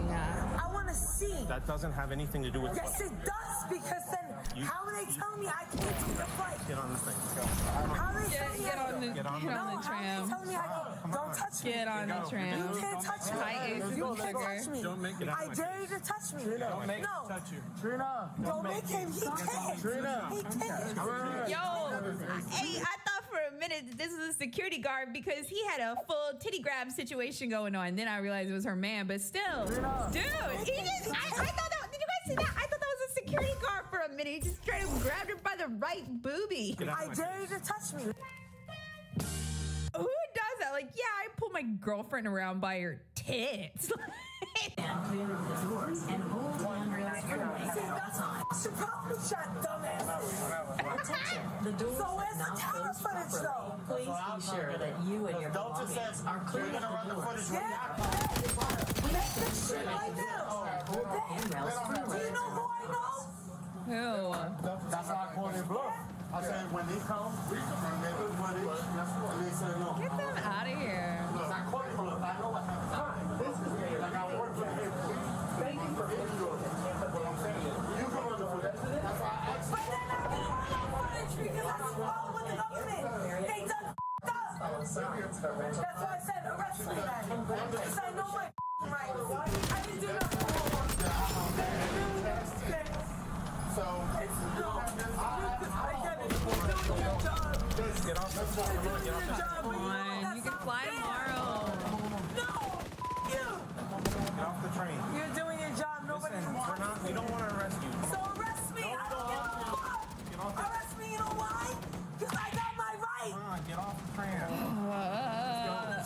Yeah. I want to see. That doesn't have anything to do with. Yes, it does, because then how are they telling me I can't take a flight? Get on this thing. How are they telling me Get on the Get on tram. how are they telling me I can't? Don't touch me. Get on the tram. You can't touch me. Hi, Ace. You can't Sugar. touch me. Don't make it. I dare you to touch me. Don't make No. it touch you. Trina. Don't make him. He can't. He can't. Yo, hey, I thought for a minute that this was a security guard because he had a full titty grab situation going on. Then I realized it was her man, but still, dude, he just, I thought that, did you guys see that? I thought that was a security guard for a minute. He just straight up grabbed her by the right boobie. I dare you to touch me. Who does that? Like, yeah, I pull my girlfriend around by her tits. See, that's the problem, shot dumbass. So where's the camera footage, though? Please be sure that you and your belongings are clear of the doors. Yeah. Make this shit right now. Do you know who I know? Who? That's how I call their bluff. I said, when they come, and they do footage, and they say no. Get them out of here. I call it bluff. I know what happened. This is me. Like, I work for him. Thank you for video. What I'm saying is, you come on the footage. That's why I asked you. But they're not going to run on footage because that's the problem with the government. They done up. That's why I said arrest me then. Because I know my rights. I didn't do nothing wrong. So, It's no. I get it. You're doing your job. Get off the phone. You're doing your job. Come on, you can fly tomorrow. No. You. Get off the train. You're doing your job. Nobody Listen, wants we're not. We don't want to arrest you. So arrest me. I don't give a fuck. Arrest me. You know why? Because I got my right. Come on, get off the train.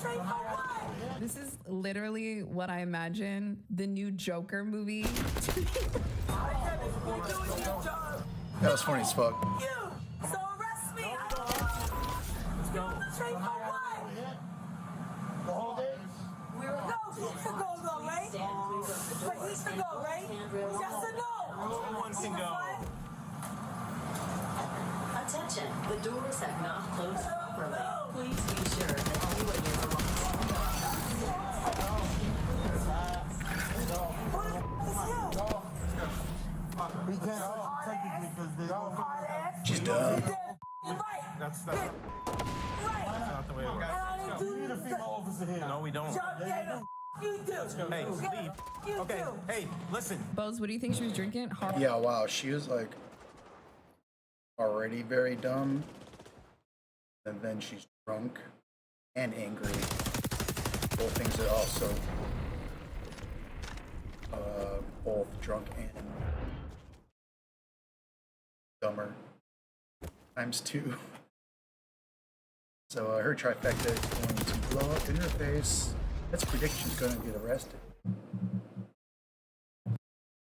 Train for what? This is literally what I imagine the new Joker movie. I get it. You're doing your job. That was funny as fuck. You. So arrest me. I don't give a fuck. You're on the train for what? the whole day? No, he should go though, right? But he should go, right? Yes or no? Everyone can go. Attention, the doors have not closed properly. Please be sure that you and your We can't technically because they don't. She's done. That's not the way it works. We need a female officer here. No, we don't. You do. Hey, leave. Okay, hey, listen. Bose, what do you think she was drinking? Yeah, wow, she was like already very dumb, and then she's drunk and angry. Both things are also both drunk and dumber times two. So her trifecta is going to blow up in her face. Let's predict she's going to get arrested.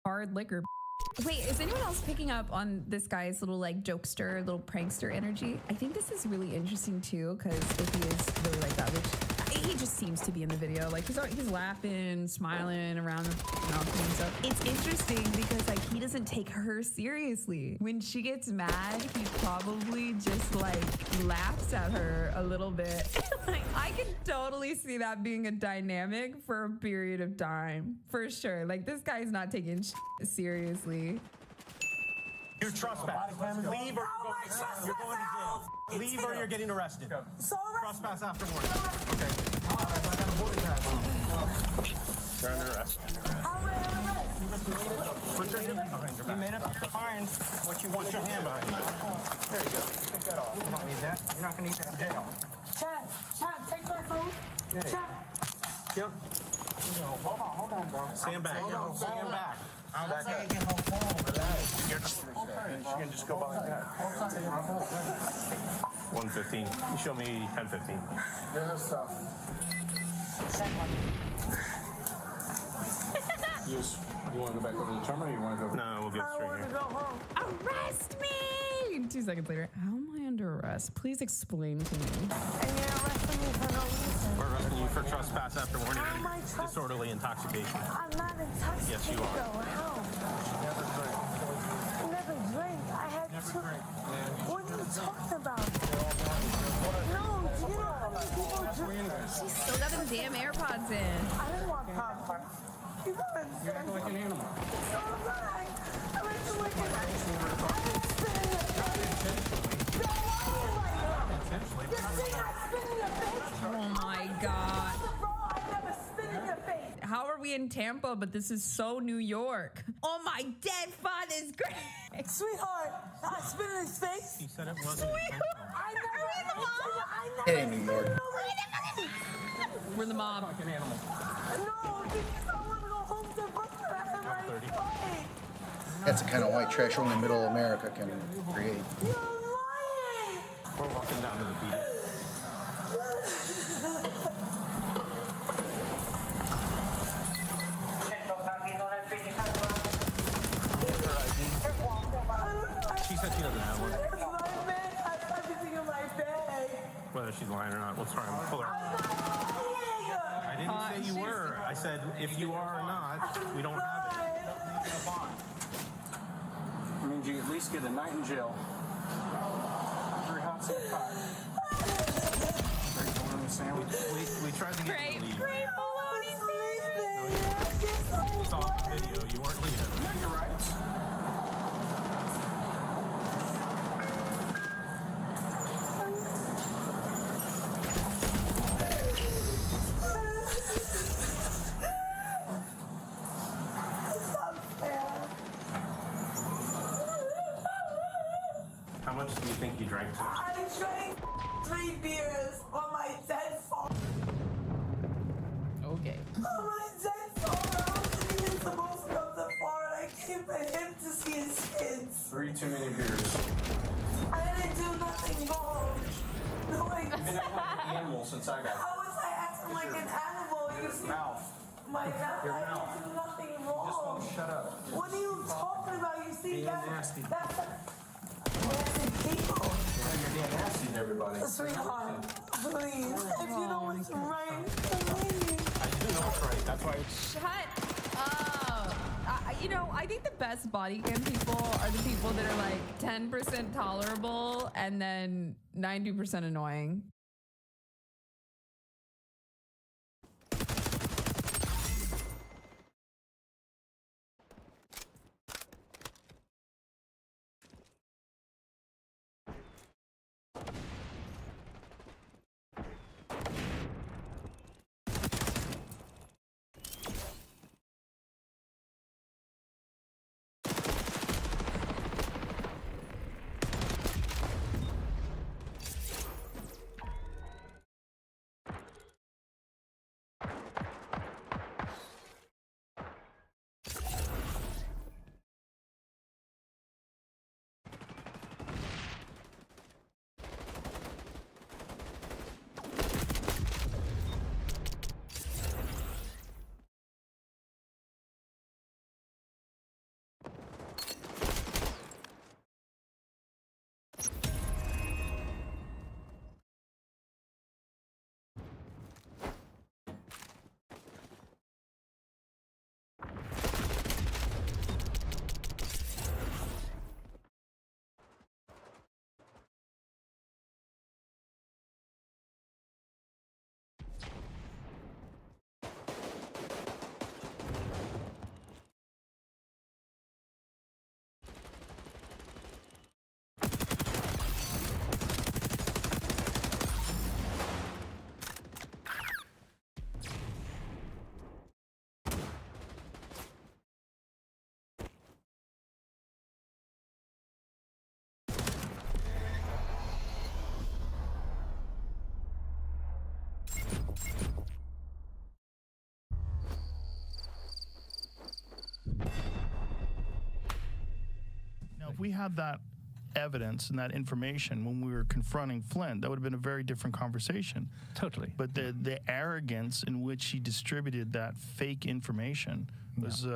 Hard liquor. Wait, is anyone else picking up on this guy's little like jokester, little prankster energy? I think this is really interesting too, because if he is really like that, which he just seems to be in the video, like he's laughing, smiling around the mouth and stuff. It's interesting because like he doesn't take her seriously. When she gets mad, he probably just like laughs at her a little bit. Like I can totally see that being a dynamic for a period of time, for sure. Like this guy's not taking seriously. You're trespassing. Leave or you're going to jail. Leave or you're getting arrested. Trespass after warning. Okay. You're under arrest. Put your hand behind your back. You made up your mind what you want your hand behind. There you go. Take that off. You don't need that. You're not going to need that in jail. Chad, take my phone. Chad. Yep. Hold on, bro. Stand back. Stand back. I'm not saying get no phone. Relax. You can just go behind that. 115. You show me 1015. There's stuff. You want to go back over to the terminal or you want to go? No, we'll get straight here. Go home. Arrest me! 2 seconds later, how am I under arrest? Please explain to me. And you're arresting me for no reason. We're arresting you for trespass after warning How am I and disorderly intoxication. I'm not intoxicated. Yes, you are. Though. How? I never drank. I had two. What are you talking about? No, do you know how many people drink? She's still got them damn AirPods in. I didn't want popcorn. You don't understand. You're acting like an animal. No, I'm not. I'm acting like an animal. I'm spit in your face. No, why Intentionally. you're saying I spit in your face? Oh my God. Bro, I never spit in your face. How are we in Tampa, but this is so New York? Oh, my dead father's grave. Sweetheart, I spit in his face. He said it wasn't intentional. I never. Hey, New York. We're the mob. Like an animal. No, because I want to go home to Brooklyn. I have my 30. fight. That's the kind of white trash only middle America can create. You're lying. We're walking down to the beach. She said she doesn't have one. My man has everything in my bag. Whether she's lying or not, we'll try and pull her. I didn't say you were. I said if you are or not, we don't have it. It means you at least get a night in jail. 3 hot and 5. Great bologna sandwich. We tried to get you to leave. Great bologna It's all on video. You weren't leaving. Yeah, you're right. How much do you think you drank? I drank 3 beers on my dead phone. Okay. On my dead phone, I wasn't even supposed to go to Florida. I came for him to see his kids. 3 too many beers. I didn't do nothing wrong. No, I You've been acting like an animal since I got here. How was I acting like an animal? You see, Mouth. my mouth, Your I mouth. didn't do nothing Just wrong. won't shut up. What are you talking about? You see, Being that's nasty. nasty people. Yeah, you're being nasty to everybody. Sweetheart, please, if you know what's right, please. I do know what's right. That's why. Shut up. You know, I think the best body cam people are the people that are like 10% tolerable and then 90% annoying. Now, if we had that evidence and that information when we were confronting Flynn, that would have been a very different conversation. Totally. But the arrogance in which he distributed that fake information was,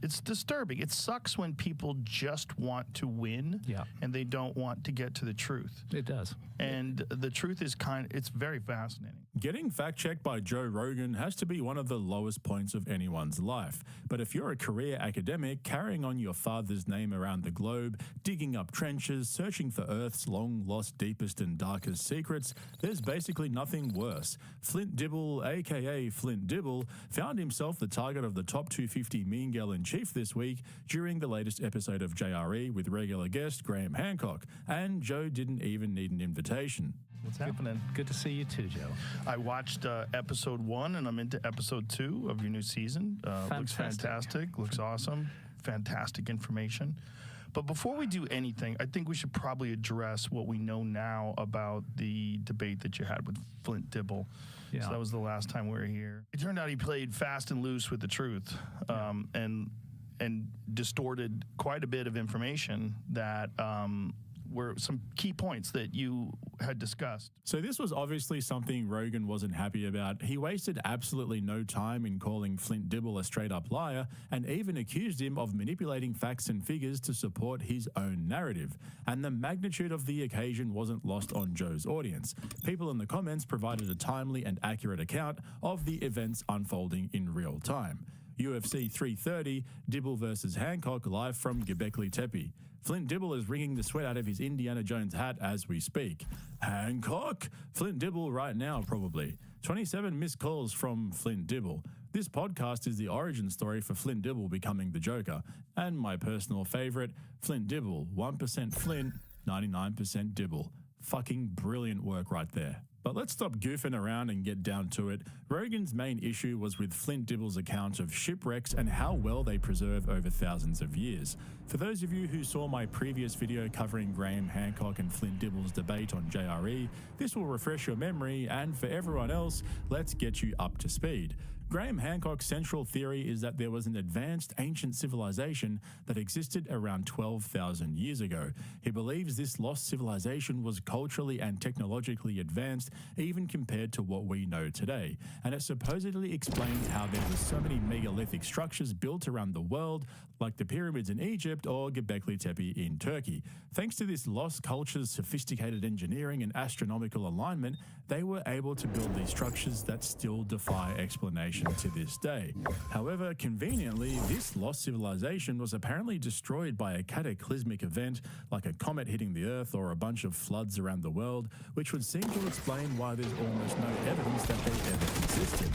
it's disturbing. It sucks when people just want to win and they don't want to get to the truth. It does. And the truth is it's very fascinating. Getting fact-checked by Joe Rogan has to be one of the lowest points of anyone's life. But if you're a career academic carrying on your father's name around the globe, digging up trenches, searching for Earth's long-lost deepest and darkest secrets, there's basically nothing worse. Flint Dibble, aka Flint Dibble, found himself the target of the top 250 Mean Girl in Chief this week during the latest episode of JRE with regular guest Graham Hancock, and Joe didn't even need an invitation. What's happening? Good to see you too, Joe. I watched episode 1 and I'm into episode 2 of your new season. Looks fantastic, looks awesome, fantastic information. But before we do anything, I think we should probably address what we know now about the debate that you had with Flint Dibble. Yeah. So that was the last time we were here. It turned out he played fast and loose with the truth, and distorted quite a bit of information that were some key points that you had discussed. So this was obviously something Rogan wasn't happy about. He wasted absolutely no time in calling Flint Dibble a straight-up liar and even accused him of manipulating facts and figures to support his own narrative. And the magnitude of the occasion wasn't lost on Joe's audience. People in the comments provided a timely and accurate account of the events unfolding in real time. UFC 330, Dibble versus Hancock, live from Göbekli Tepe. Flint Dibble is wringing the sweat out of his Indiana Jones hat as we speak. Hancock? Flint Dibble right now, probably. 27 missed calls from Flint Dibble. This podcast is the origin story for Flint Dibble becoming the Joker. And my personal favorite, Flint Dibble. 1% Flint, 99% Dibble. Fucking brilliant work right there. But let's stop goofing around and get down to it. Rogan's main issue was with Flint Dibble's account of shipwrecks and how well they preserve over thousands of years. For those of you who saw my previous video covering Graham Hancock and Flint Dibble's debate on JRE, this will refresh your memory, and for everyone else, let's get you up to speed. Graham Hancock's central theory is that there was an advanced ancient civilization that existed around 12,000 years ago. He believes this lost civilization was culturally and technologically advanced even compared to what we know today, and it supposedly explains how there were so many megalithic structures built around the world, like the pyramids in Egypt or Göbekli Tepe in Turkey. Thanks to this lost culture's sophisticated engineering and astronomical alignment, they were able to build these structures that still defy explanation to this day. However, conveniently, this lost civilization was apparently destroyed by a cataclysmic event like a comet hitting the Earth or a bunch of floods around the world, which would seem to explain why there's almost no evidence that they ever existed.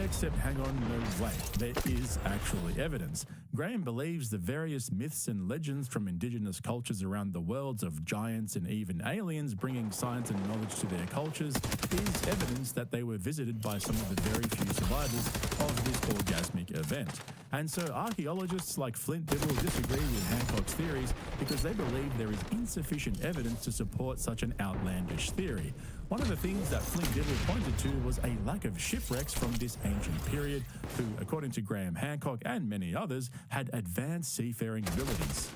Except, hang on, no, wait, there is actually evidence. Graham believes the various myths and legends from indigenous cultures around the worlds of giants and even aliens bringing science and knowledge to their cultures is evidence that they were visited by some of the very few survivors of this orgasmic event. And so archaeologists like Flint Dibble disagree with Hancock's theories because they believe there is insufficient evidence to support such an outlandish theory. One of the things that Flint Dibble pointed to was a lack of shipwrecks from this ancient period, who, according to Graham Hancock and many others, had advanced seafaring abilities.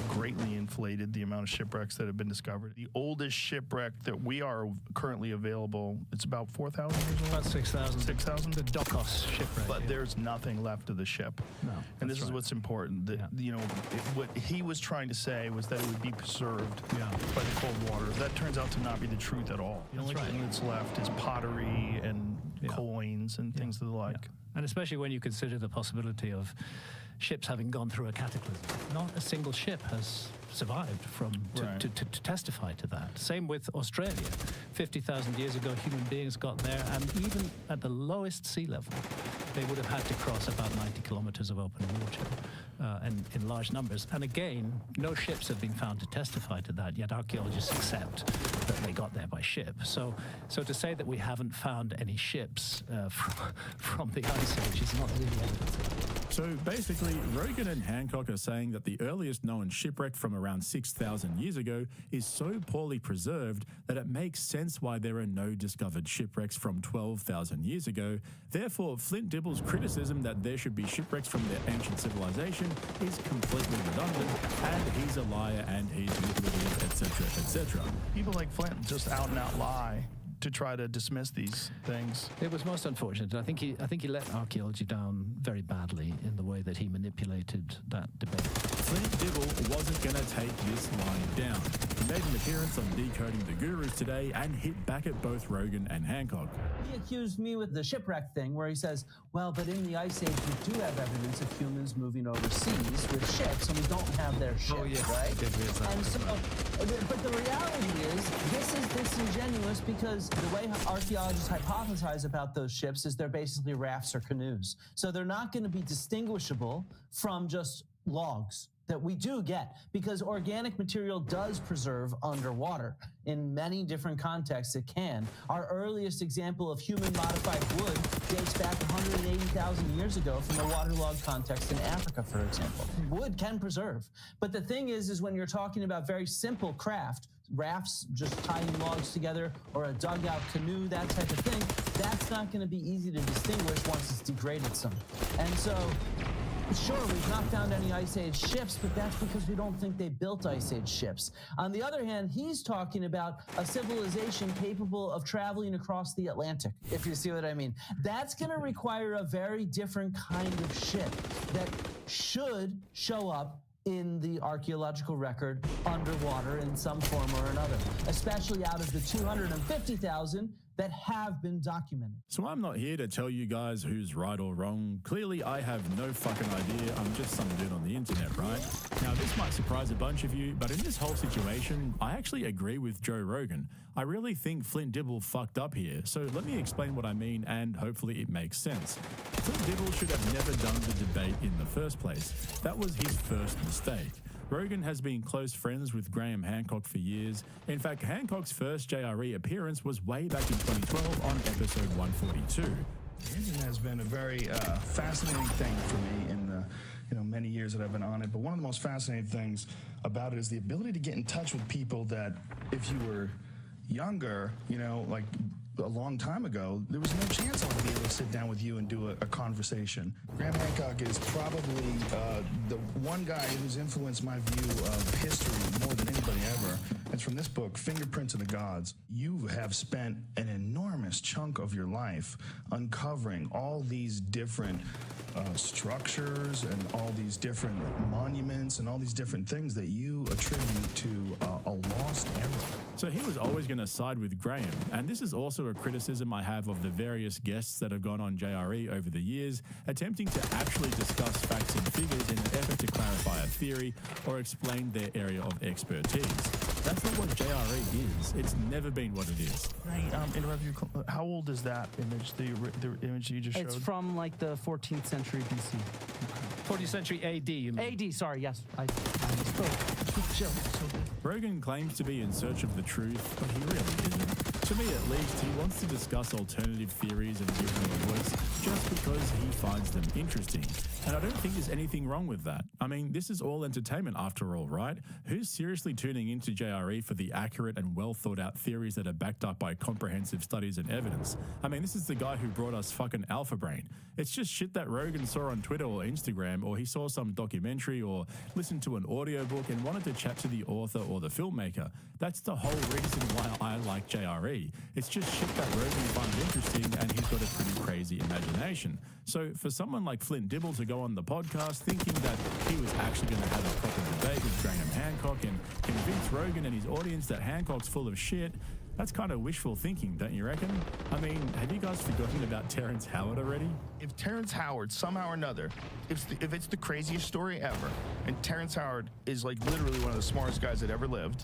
Greatly inflated the amount of shipwrecks that have been discovered. The oldest shipwreck that we are currently available, it's about 4,000 years old? About 6,000. 6,000? The Dokos shipwreck. But there's nothing left of the ship. No. And this is what's important. That, you know, what he was trying to say was that it would be preserved by the cold water. That turns out to not be the truth at all. The only thing that's left is pottery and coins and things of the like. And especially when you consider the possibility of ships having gone through a cataclysm. Not a single ship has survived to testify to that. Same with Australia. 50,000 years ago, human beings got there, and even at the lowest sea level, they would have had to cross about 90 kilometers of open water, and in large numbers. And again, no ships have been found to testify to that, yet archaeologists accept that they got there by ship. So to say that we haven't found any ships from the Ice Age is not really evidence. So basically, Rogan and Hancock are saying that the earliest known shipwreck from around 6,000 years ago is so poorly preserved that it makes sense why there are no discovered shipwrecks from 12,000 years ago. Therefore, Flint Dibble's criticism that there should be shipwrecks from their ancient civilization is completely redundant, and he's a liar and he's manipulative, etc., etc. People like Flint just out and out lie to try to dismiss these things. It was most unfortunate. I think he let archaeology down very badly in the way that he manipulated that debate. Flint Dibble wasn't going to take this lying down. He made an appearance on Decoding the Gurus today and hit back at both Rogan and Hancock. He accused me with the shipwreck thing where he says, well, but in the Ice Age, we do have evidence of humans moving overseas with ships, and we don't have their ships, right? And so, but the reality is, this is disingenuous because the way archaeologists hypothesize about those ships is they're basically rafts or canoes. So they're not going to be distinguishable from just logs that we do get, because organic material does preserve underwater. In many different contexts, it can. Our earliest example of human-modified wood dates back 180,000 years ago from a waterlogged context in Africa, for example. Wood can preserve. But the thing is when you're talking about very simple craft, rafts, just tying logs together, or a dugout canoe, that type of thing, that's not going to be easy to distinguish once it's degraded some. And so, sure, we've not found any Ice Age ships, but that's because we don't think they built Ice Age ships. On the other hand, he's talking about a civilization capable of traveling across the Atlantic, if you see what I mean. That's going to require a very different kind of ship that should show up in the archaeological record underwater in some form or another, especially out of the 250,000 that have been documented. So I'm not here to tell you guys who's right or wrong. Clearly, I have no fucking idea. I'm just some dude on the internet, right? Now, this might surprise a bunch of you, but in this whole situation, I actually agree with Joe Rogan. I really think Flint Dibble fucked up here, so let me explain what I mean, and hopefully it makes sense. Flint Dibble should have never done the debate in the first place. That was his first mistake. Rogan has been close friends with Graham Hancock for years. In fact, Hancock's first JRE appearance was way back in 2012 on episode 142. The internet has been a very fascinating thing for me in the many years that I've been on it. But one of the most fascinating things about it is the ability to get in touch with people that, if you were younger, like a long time ago, there was no chance I would be able to sit down with you and do a conversation. Graham Hancock is probably the one guy who's influenced my view of history more than anybody ever. It's from this book, Fingerprints of the Gods. You have spent an enormous chunk of your life uncovering all these different structures and all these different monuments and all these different things that you attribute to a lost era. So he was always going to side with Graham, and this is also a criticism I have of the various guests that have gone on JRE over the years, attempting to actually discuss facts and figures in an effort to clarify a theory or explain their area of expertise. That's not what JRE is. It's never been what it is. Right, interrupt you. How old is that image, the image that you just showed? It's from like the 14th century BC. 14th century AD, you mean? AD, sorry, yes. I misspoke. Chill. Rogan claims to be in search of the truth, but he really isn't. To me, at least, he wants to discuss alternative theories and give them a voice just because he finds them interesting. And I don't think there's anything wrong with that. I mean, this is all entertainment after all, right? Who's seriously tuning into JRE for the accurate and well-thought-out theories that are backed up by comprehensive studies and evidence? I mean, this is the guy who brought us fucking Alpha Brain. It's just shit that Rogan saw on Twitter or Instagram, or he saw some documentary or listened to an audiobook and wanted to chat to the author or the filmmaker. That's the whole reason why I like JRE. It's just shit that Rogan finds interesting, and he's got a pretty crazy imagination. So for someone like Flint Dibble to go on the podcast thinking that he was actually going to have a proper debate with Graham Hancock and convince Rogan and his audience that Hancock's full of shit, that's kind of wishful thinking, don't you reckon? I mean, have you guys forgotten about Terrence Howard already? If Terrence Howard, somehow or another, if it's the craziest story ever, and Terrence Howard is like literally one of the smartest guys that ever lived,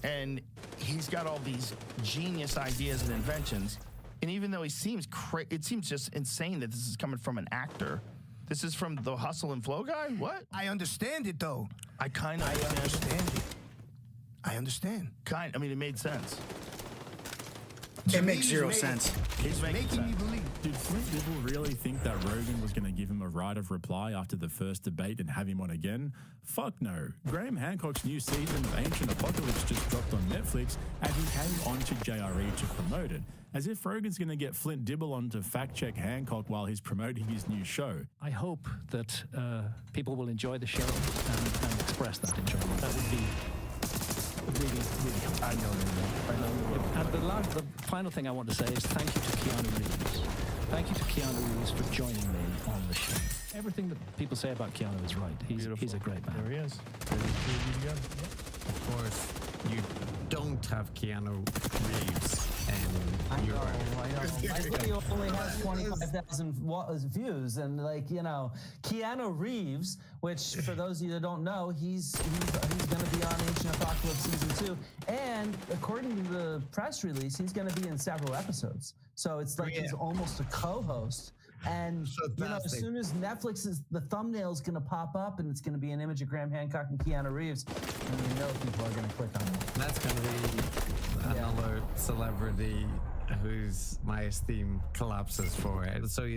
and he's got all these genius ideas and inventions, and even though it seems just insane that this is coming from an actor. This is from the Hustle and Flow guy? What? I understand it, though. I kind of understand it. I understand. I mean, it made sense. It makes zero sense. It's making me believe. Did Flint Dibble really think that Rogan was going to give him a right of reply after the first debate and have him on again? Fuck no. Graham Hancock's new season of Ancient Apocalypse just dropped on Netflix, and he came on to JRE to promote it. As if Rogan's going to get Flint Dibble on to fact-check Hancock while he's promoting his new show. I hope that people will enjoy the show and express that enjoyment. That would be really, really cool. I know. the final thing I want to say is thank you to Keanu Reeves. Thank you to Keanu Reeves for joining me on the show. Everything that people say about Keanu is right. He's a great man. There he is. Of course, you don't have Keanu Reeves. I know. My video only has 25,000 views, and Keanu Reeves, which for those of you that don't know, he's going to be on Ancient Apocalypse season 2, and according to the press release, he's going to be in several episodes. So it's like he's almost a co-host. And as soon as the thumbnail is going to pop up, and it's going to be an image of Graham Hancock and Keanu Reeves, and people are going to click on it. That's going to be another celebrity whose my esteem collapses for it. So,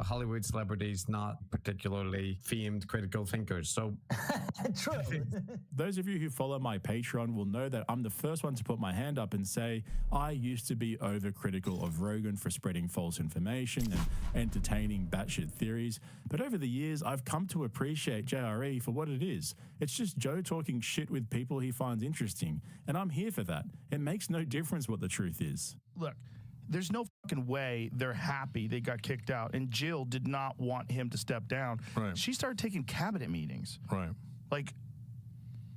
Hollywood celebrities not particularly famed critical thinkers. So true. Those of you who follow my Patreon will know that I'm the first one to put my hand up and say I used to be overcritical of Rogan for spreading false information and entertaining batshit theories. But over the years, I've come to appreciate JRE for what it is. It's just Joe talking shit with people he finds interesting. And I'm here for that. It makes no difference what the truth is. Look, there's no fucking way they're happy they got kicked out. And Jill did not want him to step down. Right. She started taking cabinet meetings. Right. Like,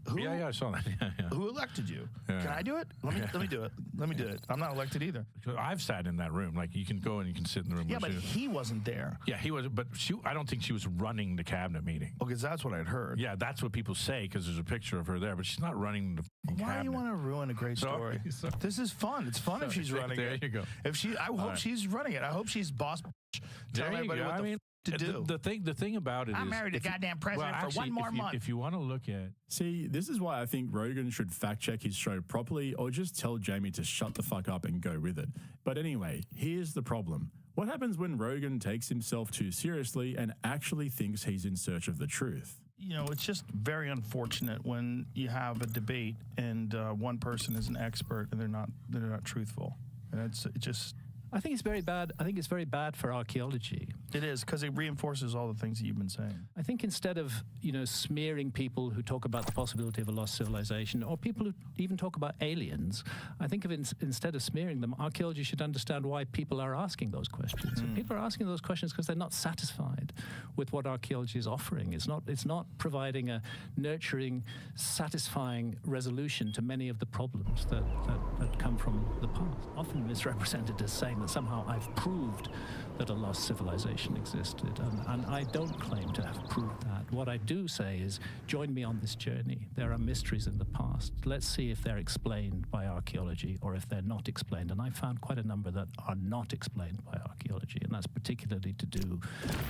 who, yeah, I saw that. Yeah. Who elected you? Yeah. Can I do it? Let me do it. Let me do it. I'm not elected either. I've sat in that room. Like, you can go and you can sit in the room. Yeah, but he wasn't there. Yeah, he was. But I don't think she was running the cabinet meeting. Oh, because that's what I'd heard. Yeah, that's what people say because there's a picture of her there, but she's not running the cabinet. Why do you want to ruin a great story? This is fun. It's fun if she's running it. it. There you go. I hope she's running it. I hope she's boss telling everybody what to do. The thing about it is... I'm married to the goddamn president for one more month. If you want to look at... See, this is why I think Rogan should fact-check his show properly or just tell Jamie to shut the fuck up and go with it. But anyway, here's the problem. What happens when Rogan takes himself too seriously and actually thinks he's in search of the truth? It's just very unfortunate when you have a debate and one person is an expert and they're not truthful. And it just... I think it's very bad. I think it's very bad for archaeology. It is, because it reinforces all the things that you've been saying. I think instead of, smearing people who talk about the possibility of a lost civilization, or people who even talk about aliens, I think instead of smearing them, archaeology should understand why people are asking those questions. And people are asking those questions because they're not satisfied with what archaeology is offering. It's not providing a nurturing, satisfying resolution to many of the problems that come from the past. Often misrepresented as saying that somehow I've proved that a lost civilization existed, and I don't claim to have proved that. What I do say is, join me on this journey. There are mysteries in the past. Let's see if they're explained by archaeology or if they're not explained. And I found quite a number that are not explained by archaeology, and that's particularly to do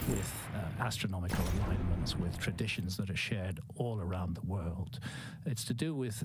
with astronomical alignments, with traditions that are shared all around the world. It's to do with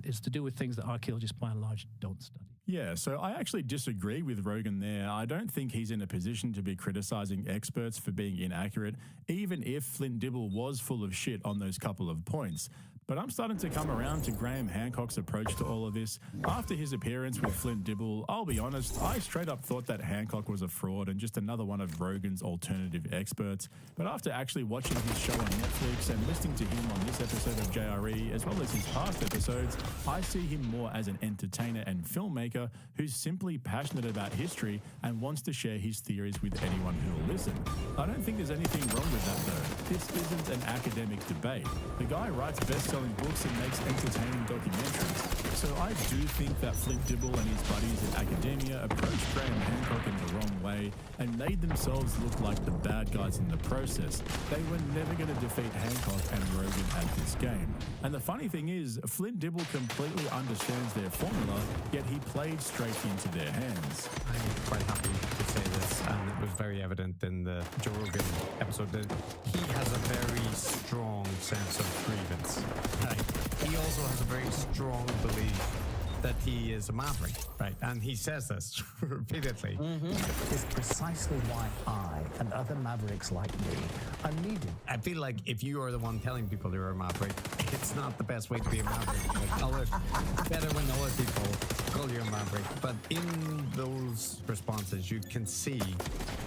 things that archaeologists by and large don't study. Yeah, so I actually disagree with Rogan there. I don't think he's in a position to be criticizing experts for being inaccurate, even if Flint Dibble was full of shit on those couple of points. But I'm starting to come around to Graham Hancock's approach to all of this. After his appearance with Flint Dibble, I'll be honest, I straight up thought that Hancock was a fraud and just another one of Rogan's alternative experts. But after actually watching his show on Netflix and listening to him on this episode of JRE, as well as his past episodes, I see him more as an entertainer and filmmaker who's simply passionate about history and wants to share his theories with anyone who will listen. I don't think there's anything wrong with that, though. This isn't an academic debate. The guy writes best-selling books and makes entertaining documentaries. So I do think that Flint Dibble and his buddies in academia approached Graham Hancock in the wrong way and made themselves look like the bad guys in the process. They were never going to defeat Hancock and Rogan at this game. And the funny thing is, Flint Dibble completely understands their formula, yet he played straight into their hands. I'm quite happy to say this, and it was very evident in the Joe Rogan episode that he has a very strong sense of grievance. He also has a very strong belief that he is a maverick, right? And he says this repeatedly. Is precisely why I and other mavericks like me are needed. I feel like if you are the one telling people you're a maverick, it's not the best way to be a maverick. Like better when other people call you a maverick. But in those responses, you can see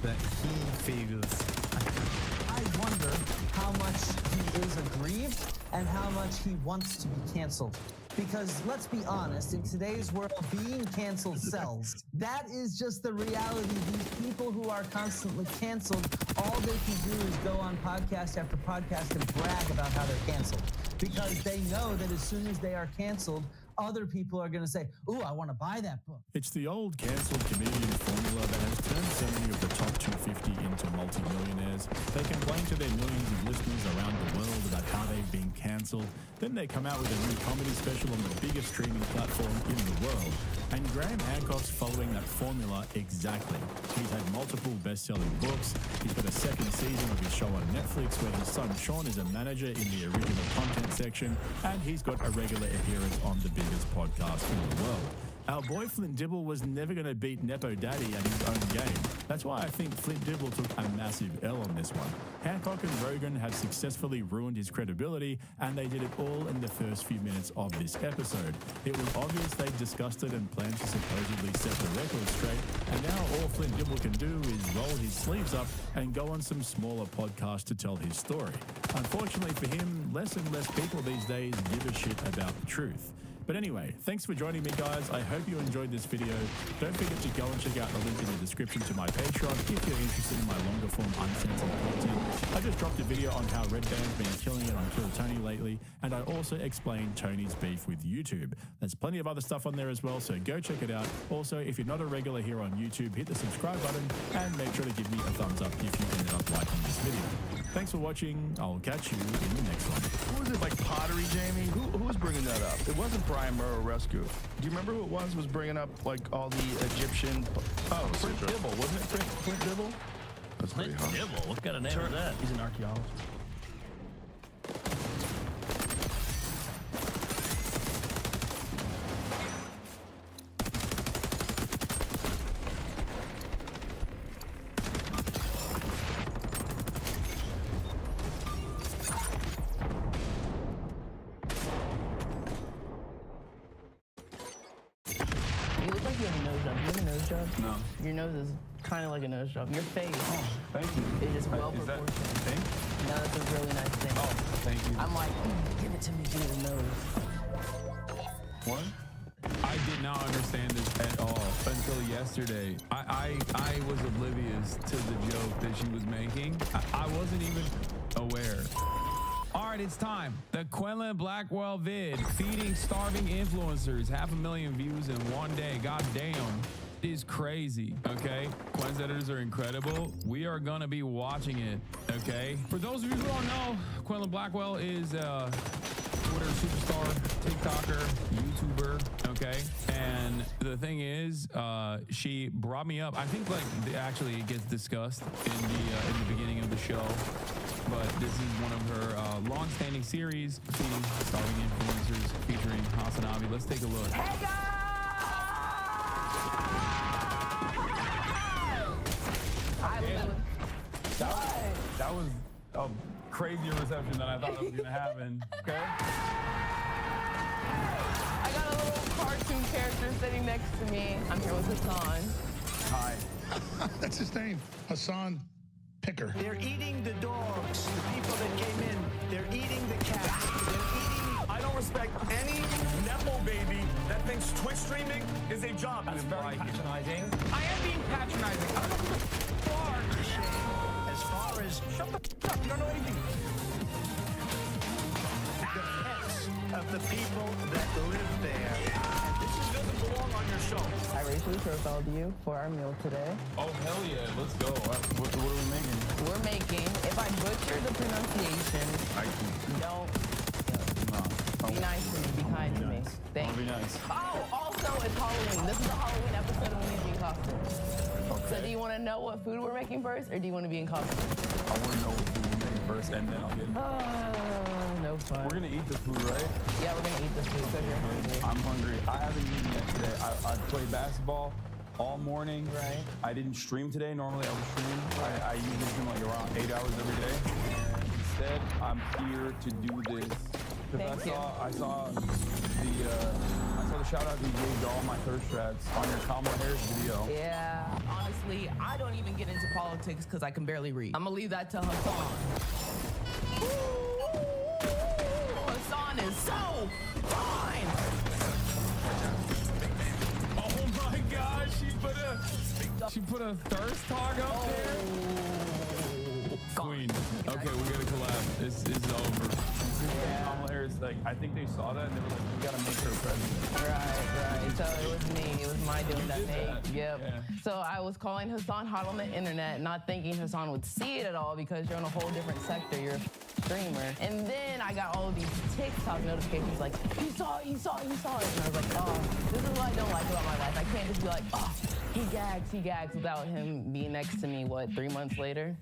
that he feels... I wonder how much he is aggrieved and how much he wants to be canceled. Because let's be honest, in today's world, being canceled sells. That is just the reality. These people who are constantly canceled, all they can do is go on podcast after podcast and brag about how they're canceled. Because they know that as soon as they are canceled, other people are going to say, ooh, I want to buy that book. It's the old cancelled comedian formula that has turned so many of the top 250 into multi-millionaires. They complain to their millions of listeners around the world about how they've been cancelled. Then they come out with a new comedy special on the biggest streaming platform in the world. And Graham Hancock's following that formula exactly. He's had multiple best-selling books. He's got a second season of his show on Netflix where his son Sean is a manager in the original content section. And he's got a regular appearance on the biggest podcast in the world. Our boy Flint Dibble was never going to beat Nepo Daddy at his own game. That's why I think Flint Dibble took a massive L on this one. Hancock and Rogan have successfully ruined his credibility, and they did it all in the first few minutes of this episode. It was obvious they discussed it and planned to supposedly set the record straight, and now all Flint Dibble can do is roll his sleeves up and go on some smaller podcast to tell his story. Unfortunately for him, less and less people these days give a shit about the truth. But anyway, thanks for joining me, guys. I hope you enjoyed this video. Don't forget to go and check out the link in the description to my Patreon if you're interested in my longer form uncensored content. I just dropped a video on how Red Band's been killing it on Kill Tony lately, and I also explained Tony's beef with YouTube. There's plenty of other stuff on there as well, so go check it out. Also, if you're not a regular here on YouTube, hit the subscribe button and make sure to give me a thumbs up if you ended up liking this video. Thanks for watching. I'll catch you in the next one. Who was it, like Pottery Jamie? Who was bringing that up? It wasn't Brian Murrow Rescue. Do you remember who it was bringing up like all the Egyptian... Oh, Flint Dibble, wasn't it Flint Dibble? That's pretty hot. Dibble? What kind of name is that? He's an archaeologist. You look like you have a nose job. Do you have a nose job? No. Your nose is kind of like a nose job. Your face Thank you. is just well Is that proportioned. a thing? No, that's a really nice thing. Oh, thank you. I'm like, give it to me through the nose. What? I did not understand this at all until yesterday. I was oblivious to the joke that she was making. I wasn't even aware. All right, it's time. The Quenlin Blackwell vid, feeding starving influencers, 500,000 views in one day. God damn. It is crazy, okay? Quen's editors are incredible. We are gonna be watching it, okay? For those of you who don't know, Quenlin Blackwell is a Twitter superstar, TikToker, YouTuber, okay? And the thing is, she brought me up. I think like actually it gets discussed in the beginning of the show, but this is one of her long-standing series, feeding starving influencers, featuring Hasanabi. Let's take a look. That was a crazier reception than I thought it was gonna happen. Okay. I got a little cartoon character sitting next to me. I'm here with Hassan. Hi. That's his name, Hassan Picker. They're eating the dogs, the people that came in. They're eating the cats. They're eating. I don't respect any Nepo baby that thinks Twitch streaming is a job. That's very patronizing. I am being patronizing. I don't know who the f*** are. As far as Shut the f*** up. You don't know anything. the pets of the people that live there. And this doesn't belong on your show. I racially profiled you for our meal today. Oh, hell yeah. Let's go. What are we making? We're making, if I butcher the pronunciation, don't. Be nice to me. Be kind to me. Thank you. Be nice. Oh, also, it's Halloween. This is a Halloween episode and we need to be in costume. Okay. So do you want to know what food we're making first, or do you want to be in costume? I want to know what food we're making first, and then I'll get it. No fun. We're going to eat the food, right? Yeah, we're going to eat this food because you're hungry. I'm hungry. I haven't eaten yet today. I played basketball all morning. Right. I didn't stream today. Normally I would stream. I usually stream like around 8 hours every day. And instead, I'm here to do this. Because I saw the shout out you gave to all my thirst traps on your Kamala Harris video. Yeah. Honestly, I don't even get into politics because I can barely read. I'm going to leave that to Hassan. Hassan is so fine. She put a thirst hog up there. Queen. Okay, we gotta collab. It's over. Kamala Harris, like, I think they saw that and they were like, we gotta make her president. Right. So it was me. It was my doing that thing. Yep. Yeah. So I was calling Hassan hot on the internet, not thinking Hassan would see it at all because you're in a whole different sector. You're a streamer. And then I got all of these TikTok notifications like, he saw it. And I was like, oh, this is what I don't like about my life. I can't just be like, oh, he gags without him being next to me, 3 months later?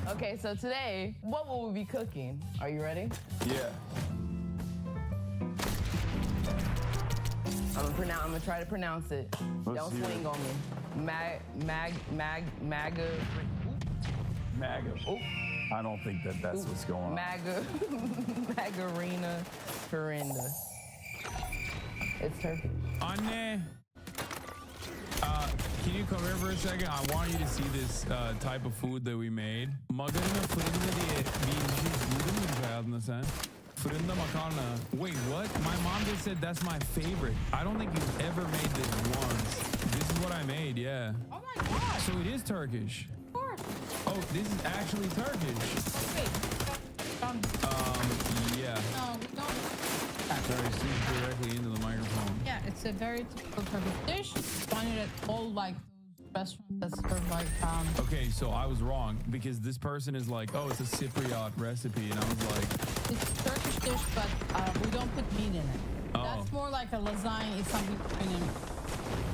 Okay, so today, what will we be cooking? Are you ready? Yeah. I'm gonna try to pronounce it. Don't swing on me. MAGA. Oh, I don't think that's what's going on. Margarina Farinda. It's Turkish. Anne. Can you come here for a second? I want you to see this type of food that we made. Makarna fırında diye bir şey duydun mu hiç hayatında sen? Fırında makarna. Wait, what? My mom just said that's my favorite. I don't think you've ever made this once. This is what I made, yeah. Oh my god. So it is Turkish. Of course. Oh, this is actually Turkish. Wait. Yeah. No, we don't. Sorry, speak directly into the microphone. Yeah, it's a very typical Turkish dish. Find it at all like those restaurants that serve like Okay, so I was wrong because this person is like, oh, it's a Cypriot recipe, and I was like, it's a Turkish dish, but we don't put meat in it. Oh. That's more like a lasagna. It's something you can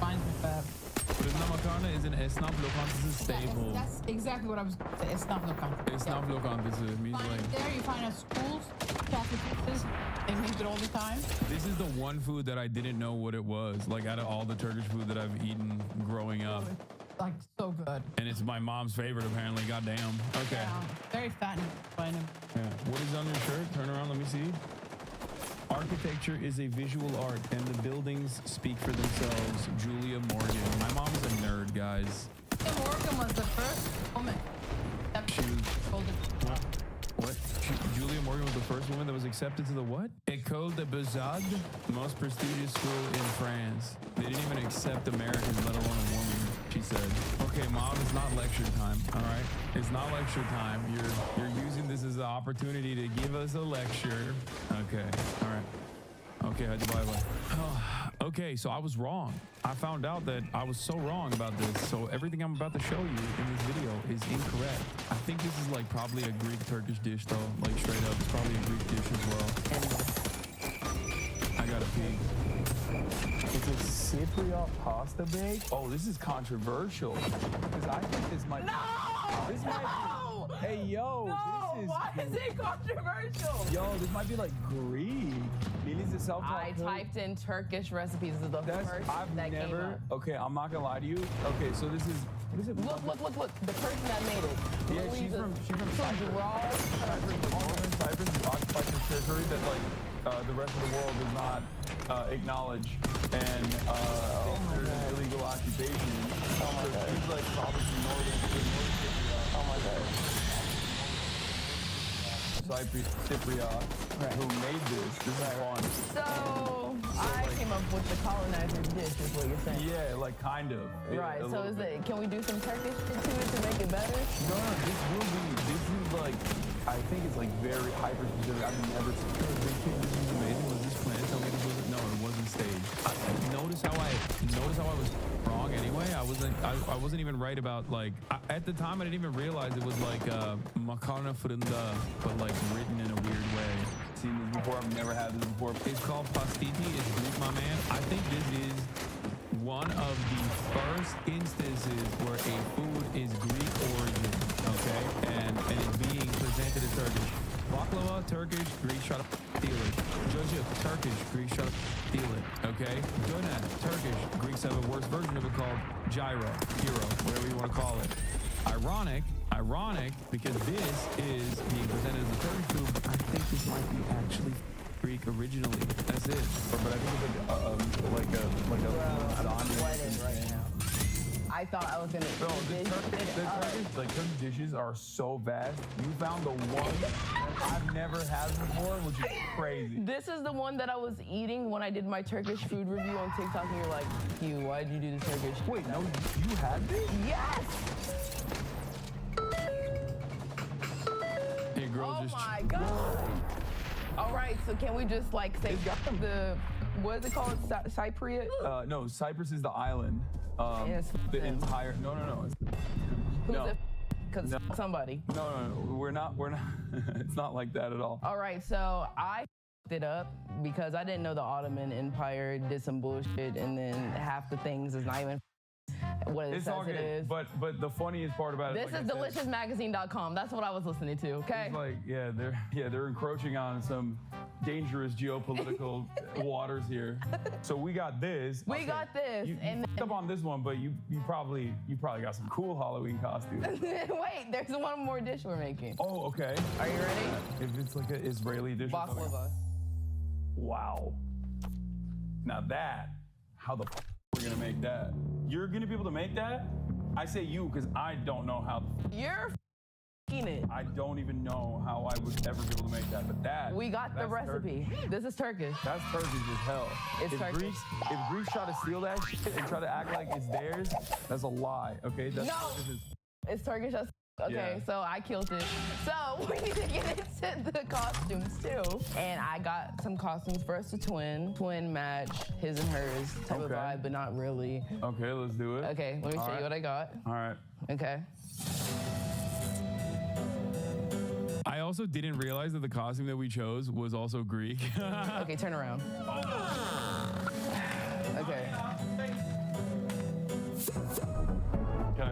find with fırında makarna is an esnaf lokantası staple. That's exactly what I was going to say. Esnaf lokantası. Esnaf lokantası means Find like. it there. You find at schools, cafeterias. They make it all the time. This is the one food that I didn't know what it was. Like out of all the Turkish food that I've eaten growing up. Like so good. And it's my mom's favorite apparently. Goddamn. Okay. Yeah, very fattening. Yeah. What is on your shirt? Turn around. Let me see. Architecture is a visual art, and the buildings speak for themselves. Julia Morgan. My mom's a nerd, guys. Julia Morgan was the first woman. She was. What? Julia Morgan was the first woman that was accepted to the what? École des Beaux-Arts, the most prestigious school in France. They didn't even accept Americans, let alone a woman, she said. Okay, Mom, it's not lecture time, all right? It's not lecture time. You're using this as an opportunity to give us a lecture. Okay, all right. Okay, bye-bye. Okay, so I was wrong. I found out that I was so wrong about this. So everything I'm about to show you in this video is incorrect. I think this is like probably a Greek Turkish dish though, like straight up. It's probably a Greek dish as well. I gotta pee. It's a Cypriot pasta bake? Oh, this is controversial. Because I think this might No! Hey, yo, No! this is... Why is it controversial? Yo, this might be like Greek. I typed in Turkish recipes. This is the first that came up. Okay, I'm not gonna lie to you. Okay, so this is... What is it? Look. The person that made it. Yeah, she's from Cyprus. Cyprus is occupied this territory that like the rest of the world does not acknowledge, and there's illegal occupation. Oh my God. She's like probably from northern Cypriot. Oh my God. Cypriot, who made this. This is fun. So I came up with the colonizer's dish, is what you're saying. Yeah, like kind of. Right. So is it? Can we do some Turkish to it to make it better? No, this will be. This is like. I think it's like very hyper specific. I've never seen this is amazing. Was this planned? Tell me this wasn't. No, it wasn't staged. Notice how I was wrong anyway. I wasn't even right about like at the time I didn't even realize it was like makarna fırında, but like written in a weird way. Seen this before? I've never had this before. It's called pastiti. It's Greek, my man. I think this is one of the first instances where a food is Greek origin, okay, and it's being presented as Turkish. Baklava, Turkish, Greek, shut up, steal it. Jajip, Turkish, Greek, shut up, steal it, okay? Donut, Turkish, Greeks have a worse version of it called gyro, hero, whatever you want to call it. Ironic, because this is being presented as a Turkish food, but I think this might be actually Greek originally. That's it. But I think it's like a I'm sweating right now. I thought I was gonna. Bro, the Turkish dishes are so vast. You found the one. I've never had before, which is crazy. This is the one that I was eating when I did my Turkish food review on TikTok, and you're like, Q, why'd you do the Turkish? Wait, no, you had this? Yes! Hey, girl, Oh just my God. All right, so can we just like say the, what is it called, Cypriot? No, Cyprus is the island. Yes, The entire, no. Who's No. it? Because somebody. No, we're not, it's not like that at all. All right, so I f***ed it up because I didn't know the Ottoman Empire did some bullshit, and then half the things is not even what it It's says all it good, is. but the funniest part about it, This like is I said, deliciousmagazine.com. That's what I was listening to, okay? it's like, they're encroaching on some dangerous geopolitical waters here. So we got this. We got this, You and f***ed up on this one, but you probably got some cool Halloween costumes. Wait, there's one more dish we're making. Oh, okay. Are you ready? If it's like an Israeli dish. or something. Baklava. Wow. Now that, how the we're gonna make that? You're gonna be able to make that? I say you because I don't know how. You're f***ing it. I don't even know how I would ever be able to make that, but that. We got the that's recipe. Turkish. This is Turkish. That's Turkish as hell. It's if Turkish. If Greeks try to steal that shit and try to act like it's theirs, that's a lie. Okay? That's No. Turkish. It's Turkish. Okay, Yeah. so I killed it. So we need to get into the costumes too. And I got some costumes for us to twin match his and hers type of Okay. vibe, but not really. Okay, let's do it. Okay, let me All show right. you what I got. All right. Okay. I also didn't realize that the costume that we chose was also Greek. Okay, turn around. Okay.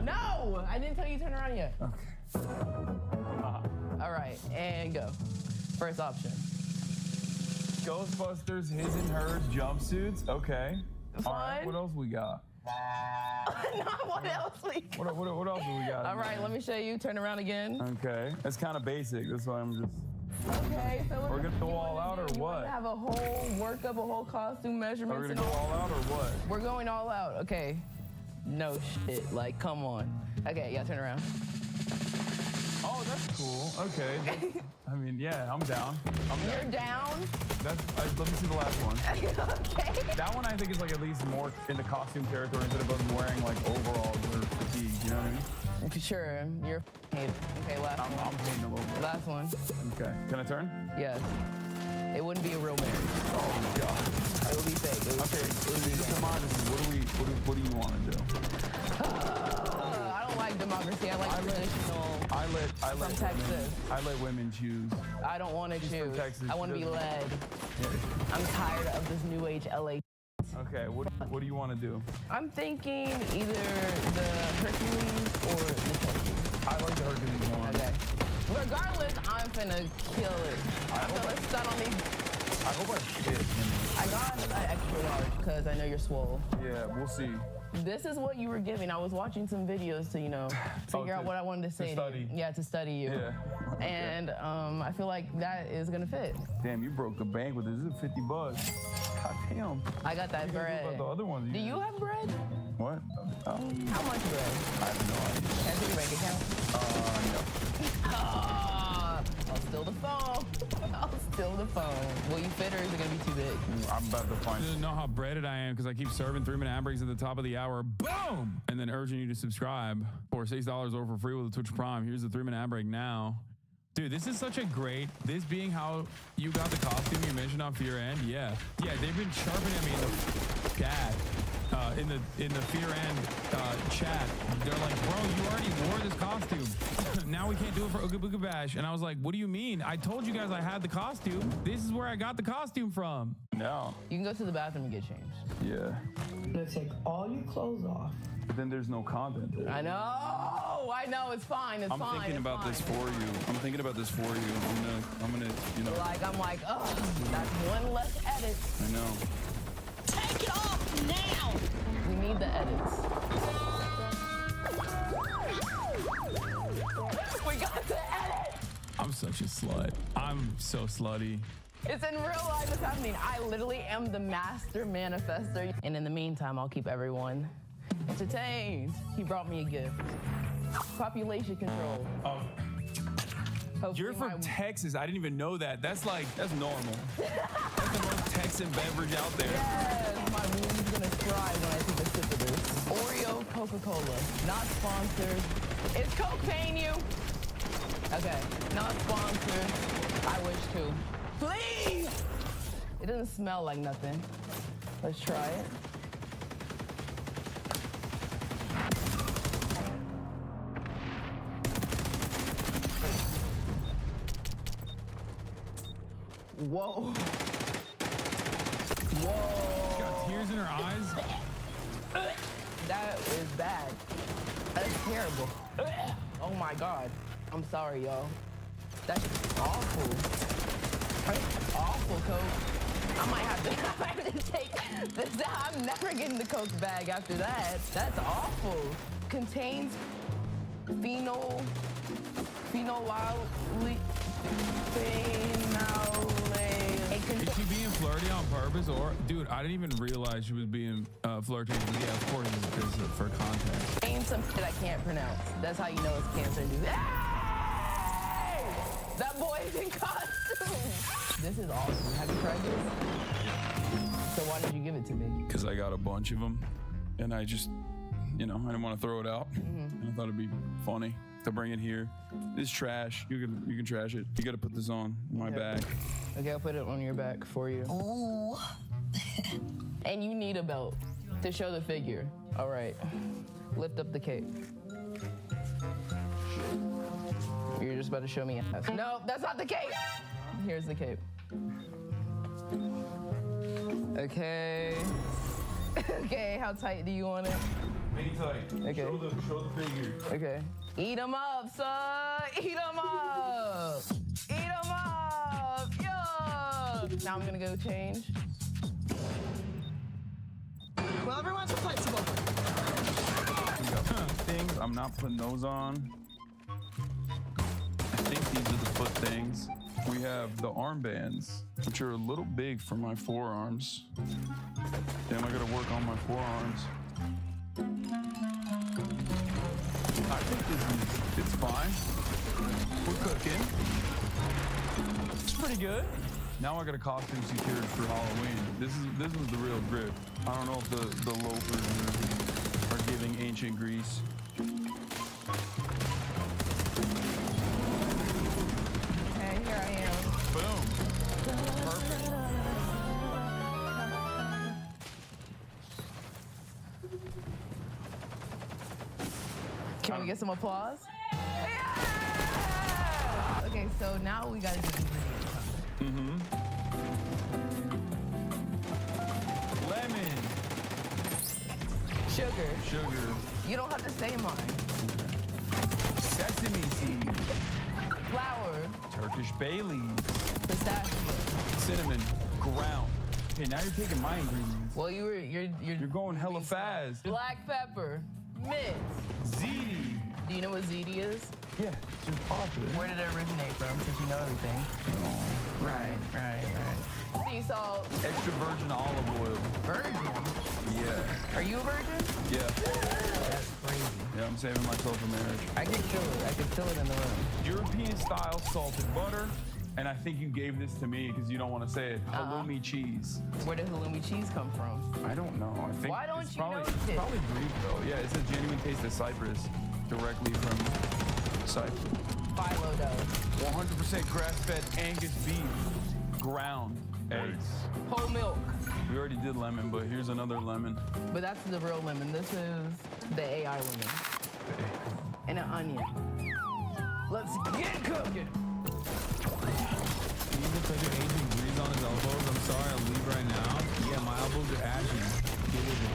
No, I didn't tell you to turn around yet. Okay. All right, and go. First option. Ghostbusters, his and hers jumpsuits. Okay. All right. Fun. What else we got? Not what else we got. What else do we got? All right, let me show you. Turn around again. Okay. That's kind of basic. That's why I'm just. Okay, so We're gonna go all out or what? have a whole workup, a whole costume measurements. Are we and gonna go all out or what? We're going all out. Okay. No shit. Like, come on. Okay, yeah, turn around. Oh, that's cool. Okay. I mean, yeah, I'm down. You're down? Let me see the last one. Okay. That one I think is like at least more into costume territory instead of them wearing like overalls or fatigue. You know what I mean? For sure. You're hating. Okay, last one. I'm hating a little bit. Last one. Okay. Can I turn? Yes. It wouldn't be a real marriage. Oh my god. It would be fake. It would be Just democracy. What do you want to do? I don't like democracy. I like traditional. From Texas. I let women choose. I don't want to choose. Texas. I want to She be doesn't- led. I'm tired of this new age LA. Okay. What do you want to do? I'm thinking either the Hercules or the Turkey. I like the Hercules one. Okay. Regardless, I'm finna kill it. I'm gonna stun on these. I hope I fit. I got an extra large because I know you're swole. Yeah, we'll see. This is what you were giving. I was watching some videos to, figure out what I wanted to say to you. Yeah, to study you. Yeah. Okay. And I feel like that is gonna fit. Damn, you broke the bank with this. This is $50. God damn. I got that What are you gonna do bread. about the other ones? Do you have bread? What? How much bread? I have no idea. Can I see your bank account? No. I'll steal the phone. I'll steal the phone. Will you fit or is it gonna be too big? I'm about to find. You don't know how breaded I am because I keep serving 3-minute ad breaks at the top of the hour. Boom! And then urging you to subscribe for $6 or for free with a Twitch Prime. Here's the 3-minute ad break now. Dude, this is such a great, this being how you got the costume you mentioned on Fear End. Yeah, they've been sharpening at me in the chat. In the Fear End chat, they're like, bro, you already wore this costume. Now we can't do it for Ooga Booga Bash. And I was like, what do you mean? I told you guys I had the costume. This is where I got the costume from. No. You can go to the bathroom and get changed. Yeah. I'm gonna take all your clothes off. But then there's no content there. I know, it's fine, it's I'm fine. thinking it's about fine. this for you. I'm thinking about this for you. I'm gonna, I'm like, oh, that's one less edit. I know. Take it off now! We need the edits. We got the edit! I'm such a slut. I'm so slutty. It's in real life, it's happening. I literally am the master manifester. And in the meantime, I'll keep everyone entertained. He brought me a gift. Population control. Oh. You're from Texas. I didn't even know that. That's normal. That's the most Texan beverage out there. Yes, my room's gonna cry when I take a sip of this. Oreo Coca-Cola, not sponsored. Is Coke paying you? Okay, not sponsored. I wish to. Please! It doesn't smell like nothing. Let's try it. Whoa. Whoa. She's got tears in her eyes. That is bad. That's terrible. Oh my God. I'm sorry, y'all. That's awful. That's awful, Coke. I might have to take this out. I'm never getting the Coke bag after that. That's awful. Contains phenolphthalein. Is she being flirty on purpose, or dude? I didn't even realize she was being flirty. Yeah, of course, it's for context. Name some shit I can't pronounce. That's how you know it's cancer-induced. Hey! That boy is in costume. This is awesome. Have you tried this? So why did you give it to me? Because I got a bunch of them, and I just, I didn't want to throw it out. And I thought it'd be funny to bring it here. It's trash. You can trash it. You got to put this on my back. Okay, I'll put it on your back for you. Ooh. And you need a belt to show the figure. All right. Lift up the cape. You're just about to show me ass. No, that's not the cape. Here's the cape. Okay. Okay, how tight do you want it? Make tight. Okay. Show the figure. Okay. Eat 'em up, son. Eat 'em up. Eat 'em up. Yeah. Now I'm gonna go change. Well, everyone's flexible. Things. I'm not putting those on. I think these are the foot things. We have the armbands, which are a little big for my forearms. Damn, I gotta work on my forearms. I think it's fine. We're cooking. It's pretty good. Now I got a costume secured for Halloween. This was the real grip. I don't know if the loafers are giving ancient Greece. Okay, here I am. Boom. Perfect. Can we get some applause? Yeah! Okay, so now we gotta do the ingredients. Lemon. Sugar. Sugar. You don't have to say mine. Sesame seed. Flour. Turkish bay leaves. Pistachio. Cinnamon. Ground. Okay, now you're taking my ingredients. Well, you're going hella fast. Black pepper. Mint. Ziti. Do you know what ziti is? Yeah, just popular. Where did it originate from, since you know everything? Right. Sea salt. Extra virgin olive oil. Virgin? Yeah. Are you a virgin? Yeah. That's crazy. Yeah, I'm saving myself for marriage. I can feel it. I can feel it in the room. European style salted butter. And I think you gave this to me because you don't want to say it. Halloumi cheese. Where did halloumi cheese come from? I don't know. I think Why don't it's you probably, know it's this? probably Greek though. Yeah, it's a genuine taste of Cyprus, directly from Cyprus. Phyllo dough. 100% grass-fed Angus beef, ground eggs. Whole milk. We already did lemon, but here's another lemon. But that's the real lemon. This is the AI lemon. And an onion. Let's get cooking. He looks like an Asian grease on his elbows. I'm sorry, I'll leave right now. Yeah, my elbows are ashy. Get with it.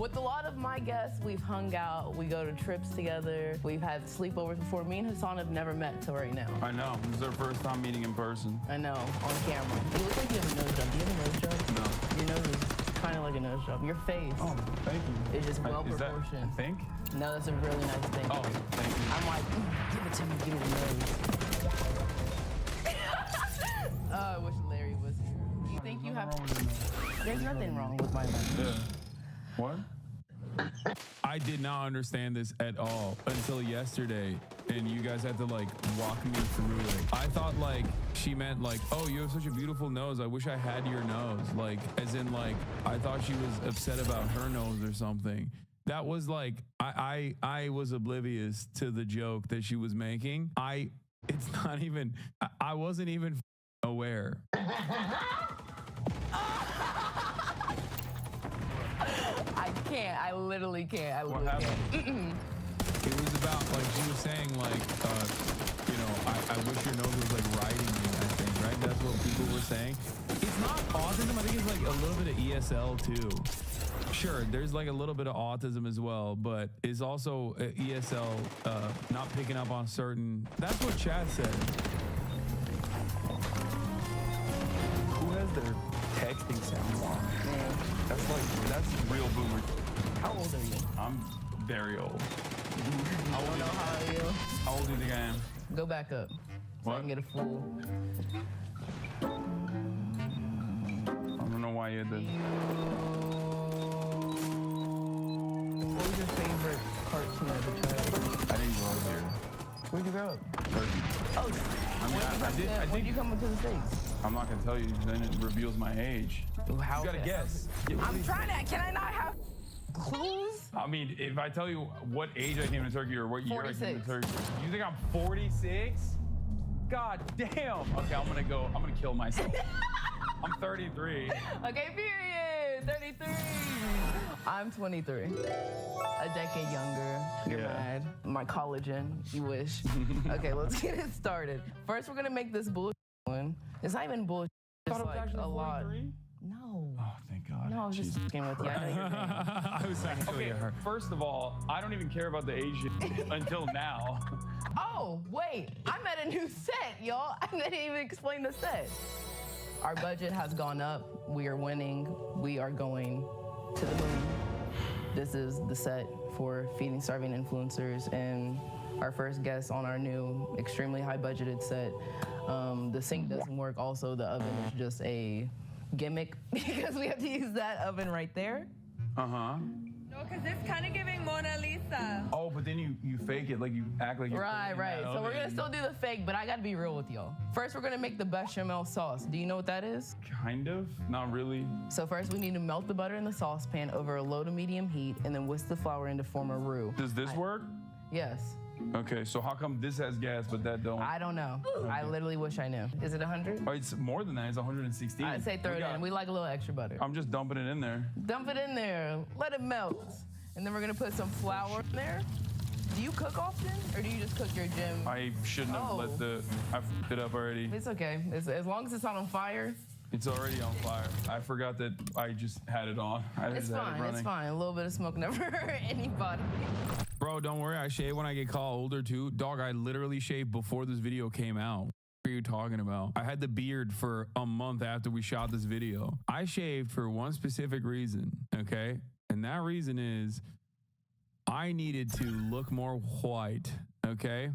With a lot of my guests, we've hung out, we go to trips together, we've had sleepovers before. Me and Hassan have never met till right now. I know. This is our first time meeting in person. I know, on camera. You look like you have a nose job. Do you have a nose job? No. Your nose is kind of like a nose job. Your face. Oh, thank you. It's just well Is that, proportioned. I think? No, that's a really nice thing. Oh, thank you. I'm like, give it to me, give me the nose. I wish Larry was here. Do you think you have... There's nothing wrong with my nose. Yeah. What? I I did not understand this at all until yesterday, and you guys had to like walk me through it. I thought like she meant like, oh, you have such a beautiful nose. I wish I had your nose. Like, as in like, I thought she was upset about her nose or something. That was like, I was oblivious to the joke that she was making. It's not even, I wasn't even aware. I can't. I literally can't. I literally can't. It was about like she was saying like, you know, I wish your nose was like riding me. I think, right? That's what people were saying. It's not autism. I think it's like a little bit of ESL too. Sure, there's like a little bit of autism as well, but it's also ESL not picking up on certain. That's what Chad said. Who has their texting sound on? That's real boomer. How old are you? I'm very old. How old are you? How old do you think I am? Go back up. So I can get a full. I don't know why you had to. What was your favorite cartoon as a child? I didn't grow up here. Where'd you grow up? Oh, I mean, I When did you come up to the States? I'm not gonna tell you, then it reveals my age. How You gotta guess. I'm trying to. Can I not have clues? I mean, if I tell you what age I came to Turkey or what year I came to 46. Turkey, you think I'm 46? God damn. Okay, I'm gonna kill myself. I'm 33. Okay, period. 33. I'm 23. A decade younger. You're mad. My collagen. You wish. Okay, let's get it started. First, we're gonna make this bullshit one. It's not even bullshit. It's like a lot. No. Oh, thank God. No, I was just fucking with you. I know your name. I was actually First of all, I don't even care about the age until now. Oh, wait. I'm at a new set, y'all. I didn't even explain the set. Our budget has gone up. We are winning. We are going to the moon. This is the set for Feeding Starving Influencers and our first guest on our new extremely high budgeted set. The sink doesn't work. Also, the oven is just a gimmick because we have to use that oven right there. Uh-huh. No, because it's kind of giving Mona Lisa. Oh, but then you fake it, like you act like you're Right. So we're gonna still do the fake, but I gotta be real with y'all. First, we're gonna make the bechamel sauce. Do you know what that is? Kind of, not really. So first, we need to melt the butter in the saucepan over a low to medium heat, and then whisk the flour in to form a roux. Does this work? Yes. Okay, so how come this has gas but that don't? I don't know. I literally wish I knew. Is it 100? Oh, it's more than that. It's 116. I'd say throw it in. We like a little extra butter. I'm just dumping it in there. Dump it in there. Let it melt. And then we're gonna put some flour in there. Do you cook often, or do you just cook your gym? I shouldn't have let I f***ed it up already. It's okay. As long as it's not on fire. It's already on fire. I forgot that I just had it on. It's fine. It's fine. A little bit of smoke never hurt anybody. Bro, don't worry. I shave when I get called older too. Dog, I literally shaved before this video came out. What are you talking about? I had the beard for a month after we shot this video. I shaved for one specific reason, okay? And that reason is I needed to look more white, okay?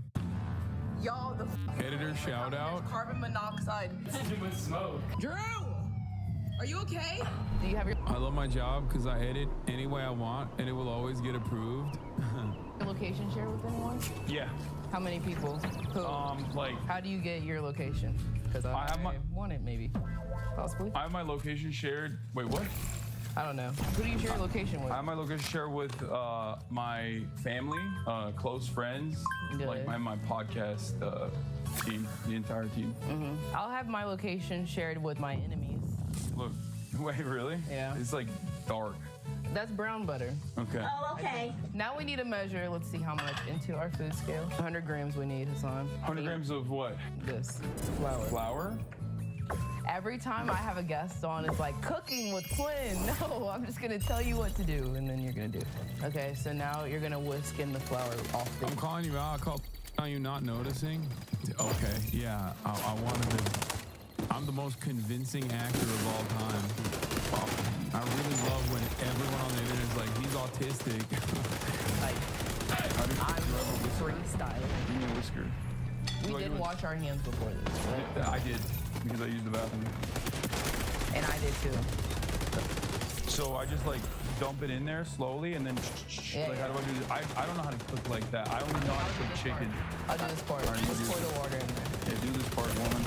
Y'all, the editor shout out. Carbon monoxide. With smoke. Drew, are you okay? Do you have your I love my job because I edit any way I want and it will always get approved. location share with anyone? Yeah. How many people? Who? Like. How do you get your location? Because I have my want it maybe, possibly. I have my location shared. Wait, what? I don't know. Who do you share your location with? I have my location shared with my family, close friends, like my podcast team, the entire team. I'll have my location shared with my enemies. Look, wait, really? Yeah. It's like dark. That's brown butter. Okay. Oh, okay. Now we need to measure, let's see how much into our food scale. 100 grams we need, Hassan. 100 grams of what? This, flour. Flour? Every time I have a guest on, it's like cooking with Quinn. No, I'm just gonna tell you what to do, and then you're gonna do it. Okay, so now you're gonna whisk in the flour off the... I'm calling you out. I call on you not noticing. Okay, yeah, I wanted to... I'm the most convincing actor of all time. I really love when everyone on the internet is like, he's autistic. I'm freestyling. Give me a whisker. We did wash our hands before this, right? I did, because I used the bathroom. And I did too. So I just like dump it in there slowly and then like how do I do this? I don't know how to cook like that. I only know how to cook chicken. I'll do this part. Just pour the water in there. Yeah, do this part, woman.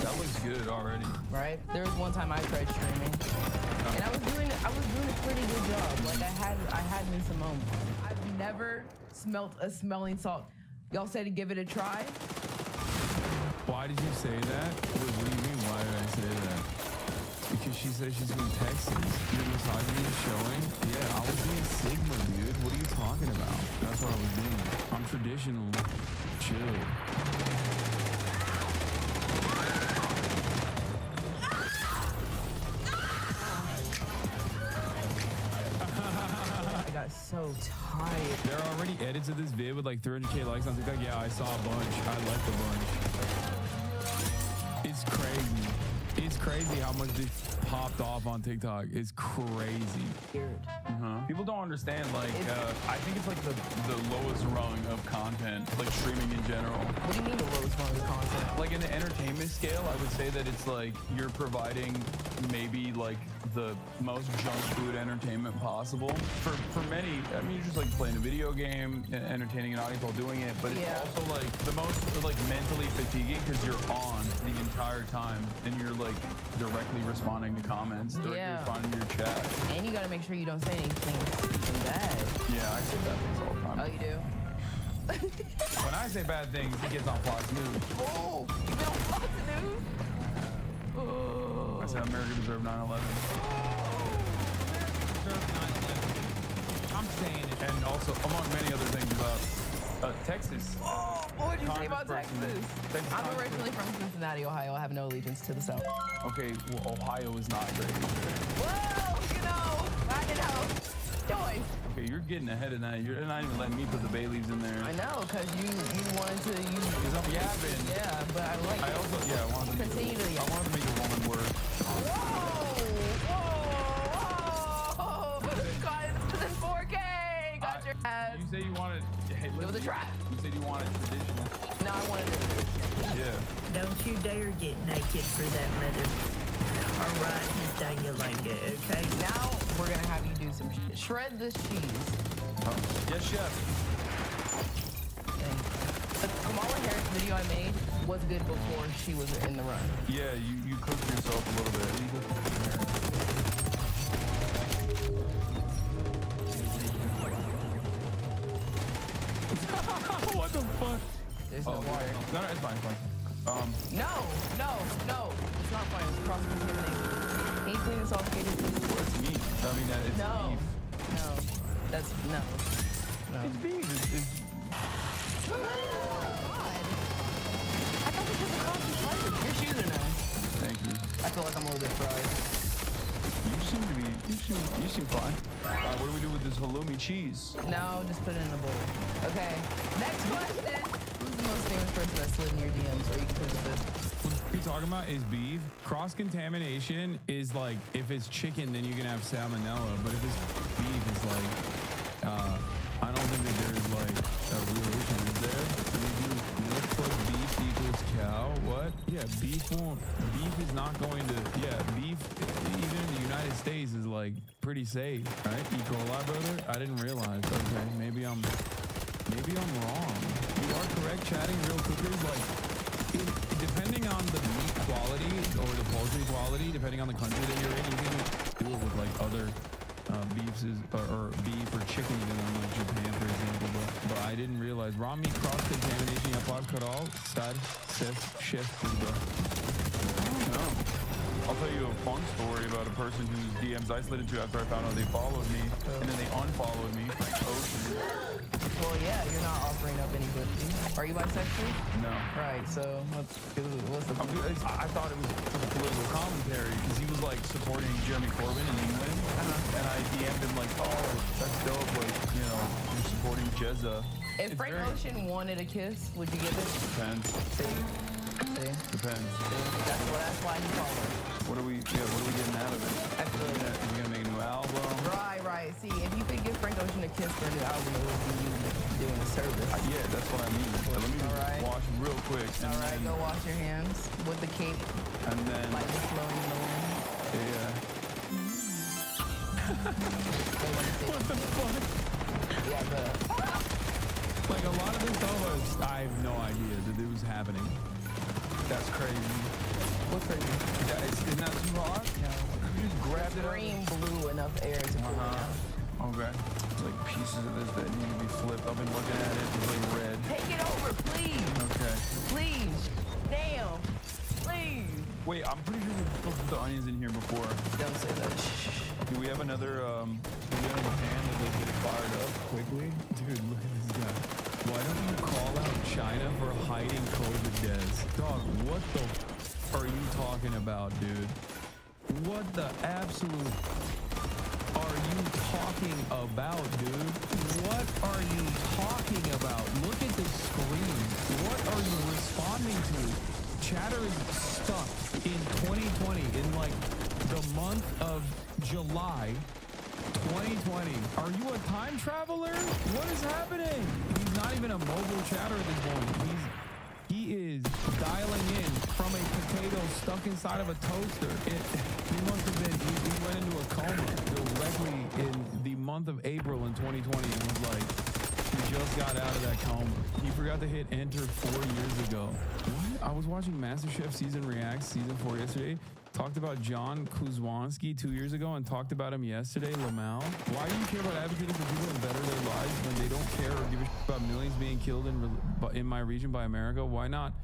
That looks good already. Right? There was one time I tried streaming, and I was doing a pretty good job. Like I had me some moments. I've never smelt a smelling salt. Y'all said to give it a try. Why did you say that? What do you mean, why did I say that? Because she said she's from Texas. Your misogyny is showing? Yeah, I was being Sigma, dude. What are you talking about? That's what I was doing. I'm traditional. Chill. I got so tired. There are already edits of this vid with like 300K likes on TikTok. Yeah, I saw a bunch. I liked a bunch. It's crazy. It's crazy how much this popped off on TikTok. It's crazy. People don't understand, like, I think it's like the lowest rung of content, like streaming in general. What do you mean the lowest rung of content? Like in the entertainment scale, I would say that it's like you're providing maybe like the most junk food entertainment possible. For many, I mean, you're just like playing a video game, entertaining an audience while doing it, but it's also like the most like mentally fatiguing because you're on the entire time and you're like directly responding to comments, directly responding to your chat. And you gotta make sure you don't say anything bad. Yeah, I say bad things all the time. Oh, you do? When I say bad things, it gets on Fox News. Oh, you been on Fox News? I said America deserved 9/11. I'm saying it. And also, among many other things about Texas. What did you say about Texas? I'm originally from Cincinnati, Ohio. I have no allegiance to the South. Okay, well, Ohio is not great. Well, you know, I know. Joy. Okay, you're getting ahead of that. You're not even letting me put the bay leaves in there. I know, because you wanted to use. Because I'm yapping. Yeah, but I like I also, I wanted to continue to yap. I wanted to make a woman work. Whoa! Guys, this is 4K. Got your ass. You said you wanted. Hey, It was a trap. You said you wanted traditional. No, I wanted it. Yeah. Don't you dare get naked for that, mother. All right, Miss Daniel, like it, okay? Now we're gonna have you do some shred this cheese. Yes, chef. The Kamala Harris video I made was good before she was in the run. Yeah, you cooked yourself a little bit. What the fuck? There's no water. No, it's fine, it's fine. No. It's not fine. It's cross-contaminated. Can you clean this off, Katie? It's meat. I mean, it's beef. No. That's no. It's beef. It's I thought this was a constant pleasure. Your shoes are nice. Thank you. I feel like I'm a little bit fried. You seem fine. What do we do with this halloumi cheese? No, just put it in a bowl. Okay. Next question. Who's the most famous person that slid in your DMs or you can put this? What you're talking about is beef. Cross-contamination is like, if it's chicken, then you can have salmonella. But if it's beef, it's like, I don't think that there's like a real issue. Is there? Let's put beef equals cow. What? Yeah, beef is not going to, beef, even in the United States, is like pretty safe, right? E. coli, brother? I didn't realize. Okay, maybe I'm wrong. You are correct, chatting real cookers, like, depending on the meat quality or the poultry quality, depending on the country that you're in, you can do it with like other beefs or beef or chicken, even in like Japan, for example. But I didn't realize raw meat cross-contamination. Я подскарал, стар, chef. I don't know. I'll tell you a fun story about a person whose DMs I slid into after I found out they followed me, and then they unfollowed me. Well, yeah, you're not offering up any pussy. Are you bisexual? No. Right, so what's the I thought it was for the political commentary because he was like supporting Jeremy Corbyn in England, and I DM'd him like, oh, that's dope, like, you know, you're supporting Jezza. If Frank Ocean wanted a kiss, would you give it? Depends. Depends. That's why he followed. What are we getting out of it? Absolutely. Is he gonna make a new album? Right. right, see, if you could give Frank Ocean a kiss for the album, it would be you doing a service. Yeah, that's what I mean. Let me just wash real quick. All right, go wash your hands with the cape. And then... Lightly flowing in the wind. Yeah. What the fuck? Yeah, but... Like, a lot of this stuff, I have no idea that it was happening. That's crazy. What's crazy? Yeah, isn't that too hot? No. You just grabbed it Green blew enough air to cool it down. Okay. Like pieces of this that need to be flipped. I've been looking at it. It's like red. Take it over, please. Okay. Please. Damn. Please. Wait, I'm pretty sure we put the onions in here before. Don't say that. Do we have another pan that will get it fired up quickly? Dude, look at this guy. Why don't you call out China for hiding COVID deaths? Dog, what the are you talking about, dude? What the absolute are you talking about, dude? What are you talking about? Look at the screen. What are you responding to? Chatter is stuck in 2020 in like the month of July 2020. Are you a time traveler? What is happening? He's not even a mobile chatter at this point. He is dialing in from a potato stuck inside of a toaster. He must have been, he went into a coma directly in the month of April in 2020 and was like, he just got out of that coma. He forgot to hit enter 4 years ago. What? I was watching MasterChef Season Reacts, Season 4 yesterday. Talked about John Kuzwanski 2 years ago and talked about him yesterday, Lamau. Why do you care about advocating for people to better their lives when they don't care or give a shit about millions being killed in my region by America? Why not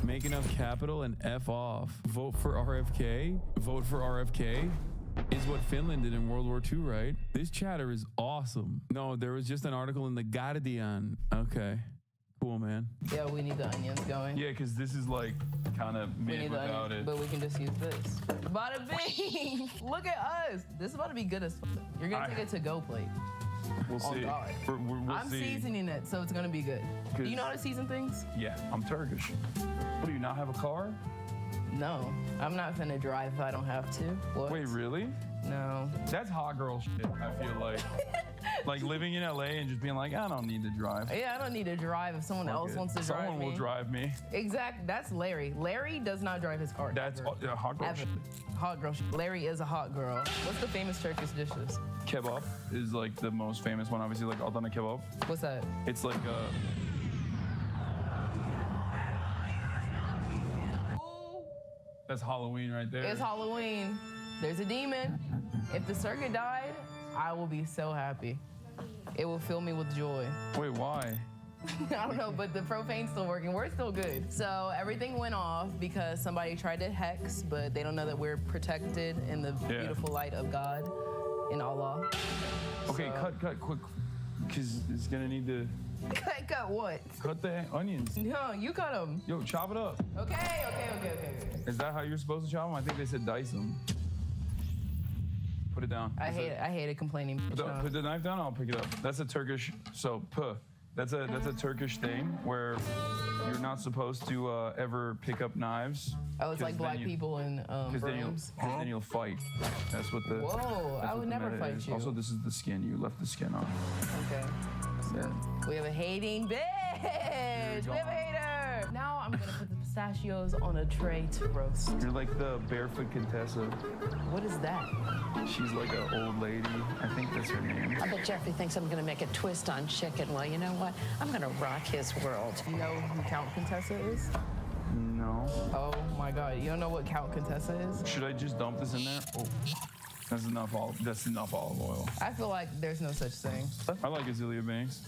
make enough capital and F off? Vote for RFK? Vote for RFK is what Finland did in World War II, right? This chatter is awesome. No, there was just an article in The Guardian. Okay. Cool, man. Yeah, we need the onions going. Yeah, because this is like kind of made without it. But we can just use this. Bada bing! Look at us. This is about to be good as fuck. You're going to take it to go plate. We'll see. God. We'll I'm see. seasoning it, so it's going to be good. Do you know how to season things? Yeah, I'm Turkish. What, do you not have a car? No. I'm not finna drive if I don't have to. What? Wait, really? No. That's hot girl shit, I feel like. Like living in LA and just being like, I don't need to drive. Yeah, I don't need to drive if someone else wants to drive me. Someone will drive me. Exactly. That's Larry. Larry does not drive his car. That's hot girl shit. Hot girl shit. Larry is a hot girl. What's the famous Turkish dishes? Kebab is like the most famous one, obviously, like Adana kebab. What's that? It's like that's Halloween right there. It's Halloween. There's a demon. If the circuit died, I will be so happy. It will fill me with joy. Wait, why? I don't know, but the profane's still working. We're still good. So everything went off because somebody tried to hex, but they don't know that we're protected in the beautiful light of God, in Allah. Okay, so. cut quick, because it's gonna need to. Cut what? Cut the onions. No, you cut them. Yo, chop it up. Okay. Is that how you're supposed to chop them? I think they said dice them. Put it down. I hate it complaining. Put the knife down, I'll pick it up. That's a Turkish, that's a Turkish thing where you're not supposed to ever pick up knives. Oh, it's like black people in rooms. Because then you'll fight. That's what the. Whoa, I would never fight you. Also, this is the skin. You left the skin on. Okay. So we have a hating bitch. We have a hater. Now I'm gonna put the pistachios on a tray to roast. You're like the barefoot Contessa. What is that? She's like an old lady. I think that's her name. I bet Jeffrey thinks I'm gonna make a twist on chicken. Well, you know what? I'm gonna rock his world. You know who Count Contessa is? No. Oh my God, you don't know what Count Contessa is? Should I just dump this in there? Oh, that's enough olive oil. I feel like there's no such thing. I like Azealia Banks.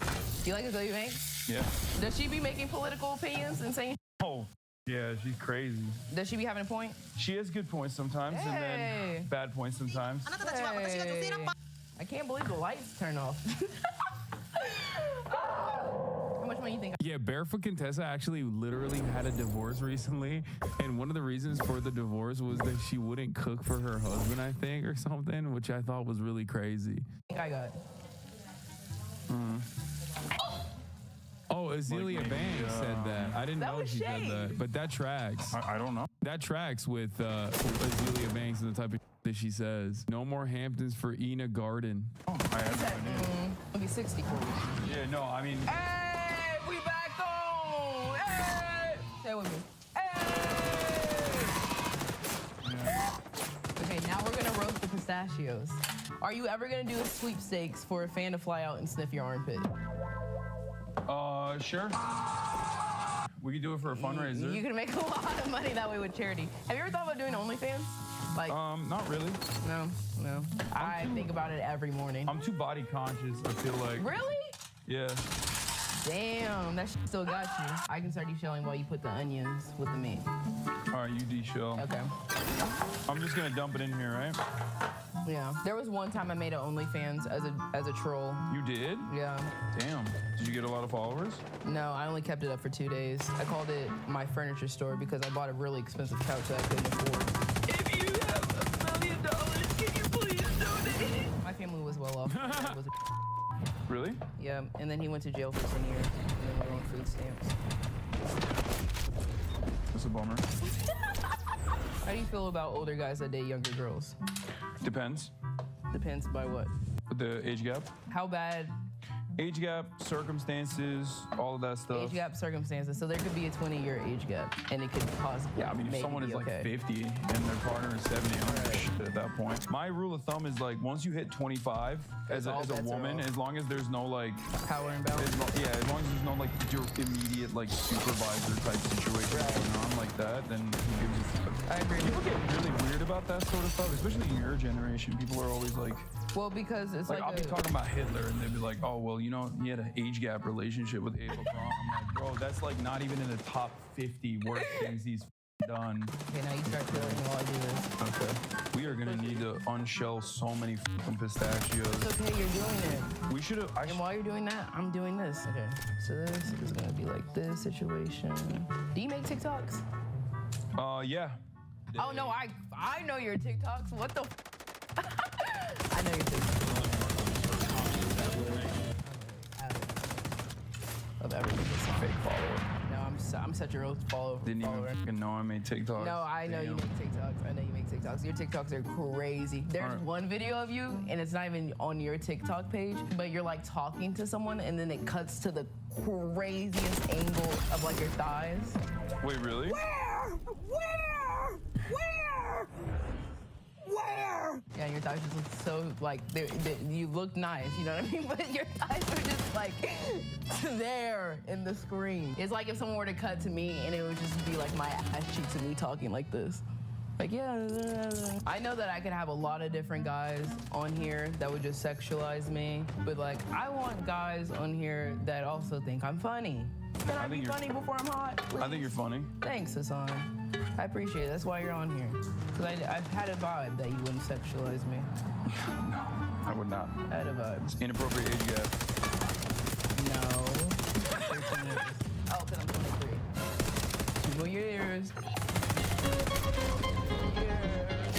Do you like Azealia Banks? Yeah. Does she be making political opinions and saying? Oh, yeah, she's crazy. Does she be having a point? She has good points sometimes and then bad points sometimes. Hey. I can't believe the lights turn off. How much money you think? Yeah, Barefoot Contessa actually literally had a divorce recently, and one of the reasons for the divorce was that she wouldn't cook for her husband, I think, or something, which I thought was really crazy. I got. Oh, Azealia Banks said that. I didn't know she said that, but that tracks. I don't know. That tracks with Azealia Banks and the type of that she says. No more Hamptons for Ina Garden. Oh, I I have no idea. It'll be 60 for you. Yeah, no, I mean. Hey, we back on! Hey! Stay with me. Okay, now we're gonna roast the pistachios. Are you ever gonna do a sweepstakes for a fan to fly out and sniff your armpit? Sure. We could do it for a fundraiser. You can make a lot of money that way with charity. Have you ever thought about doing OnlyFans? Like, not really. No. I think about it every morning. I'm too body conscious, I feel like. Really? Yeah. Damn, that shit still got you. I can start de-shelling while you put the onions with the meat. All right, you de-shell. Okay. I'm just gonna dump it in here, right? Yeah. There was one time I made an OnlyFans as a troll. You did? Yeah. Damn. Did you get a lot of followers? No, I only kept it up for 2 days. I called it my furniture store because I bought a really expensive couch that I couldn't afford. If you have $1 million, can you please donate? My family was well off. Really? Yeah, and then he went to jail for 10 years, and then we're on food stamps. That's a bummer. How do you feel about older guys that date younger girls? Depends. Depends by what? The age gap? How bad? Age gap, circumstances, all of that stuff. Age gap, circumstances. So there could be a 20-year age gap, and it could possibly. Yeah, I mean, if someone is like 50 and their partner is 70, I'm like, shit at that point. My rule of thumb is like once you hit 25 as a woman, as long as there's no like power imbalance. As long as there's no like your immediate like supervisor type situation going on like that, then who gives a fuck? I agree. People get really weird about that sort of stuff, especially in your generation. People are always like. Well, because it's like I'll be talking about Hitler, and they'd be like, "Oh, well, you know, he had an age gap relationship with Ava Braun." I'm like, bro, that's like not even in the top 50 worst things he's done. Okay, now you start feeling while I do this. Okay. We are gonna need to unshell so many fucking pistachios. It's okay, you're doing it. We should have. And while you're doing that, I'm doing this. Okay. So this is gonna be like this situation. Do you make TikToks? Yeah. Oh no, I know your TikToks. What the? I know your TikToks. Of everything. It's a fake follower. No, I'm such a real follower. Didn't even fucking know I made TikToks. No, I know you make TikToks. I know you make TikToks. Your TikToks are crazy. There's one video of you, and it's not even on your TikTok page, but you're like talking to someone, and then it cuts to the craziest angle of like your thighs. Wait, really? Where? Yeah, your thighs just look so like you look nice, you know what I mean? But your thighs are just like there in the screen. It's like if someone were to cut to me and it would just be like my ass cheeks and me talking like this. Like, yeah. I know that I could have a lot of different guys on here that would just sexualize me, but like I want guys on here that also think I'm funny. Can I be funny before I'm hot? Please? I think you're funny. Thanks, Hassan. I appreciate it. That's why you're on here. Because I've had a vibe that you wouldn't sexualize me. No, I would not. I had a vibe. It's inappropriate age gap. No. Oh, because I'm 23. 2 more years.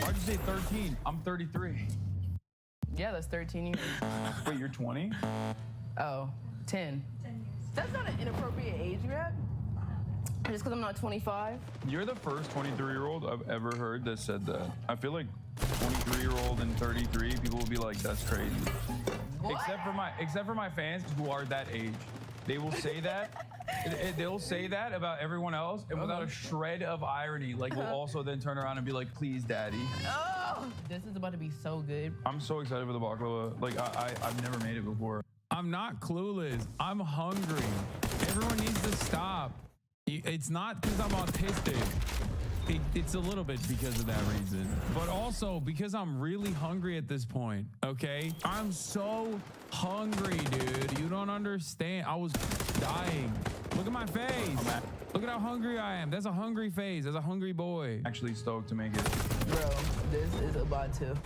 Why'd you say 13? I'm 33. Yeah, that's 13 years. Wait, you're 20? Oh, 10. That's not an inappropriate age gap. Just because I'm not 25. You're the first 23-year-old I've ever heard that said that. I feel like 23-year-old and 33, people will be like, that's crazy. What? Except for my fans who are that age. They will say that. They'll say that about everyone else, and without a shred of irony, like will also then turn around and be like, please, daddy. Oh, this is about to be so good. I'm so excited for the baklava. Like I've never made it before. I'm not clueless. I'm hungry. Everyone needs to stop. It's not because I'm autistic. It's a little bit because of that reason, but also because I'm really hungry at this point, okay? I'm so hungry, dude. You don't understand. I was dying. Look at my face. Look at how hungry I am. That's a hungry face. That's a hungry boy. Actually stoked to make it. Bro, this is about to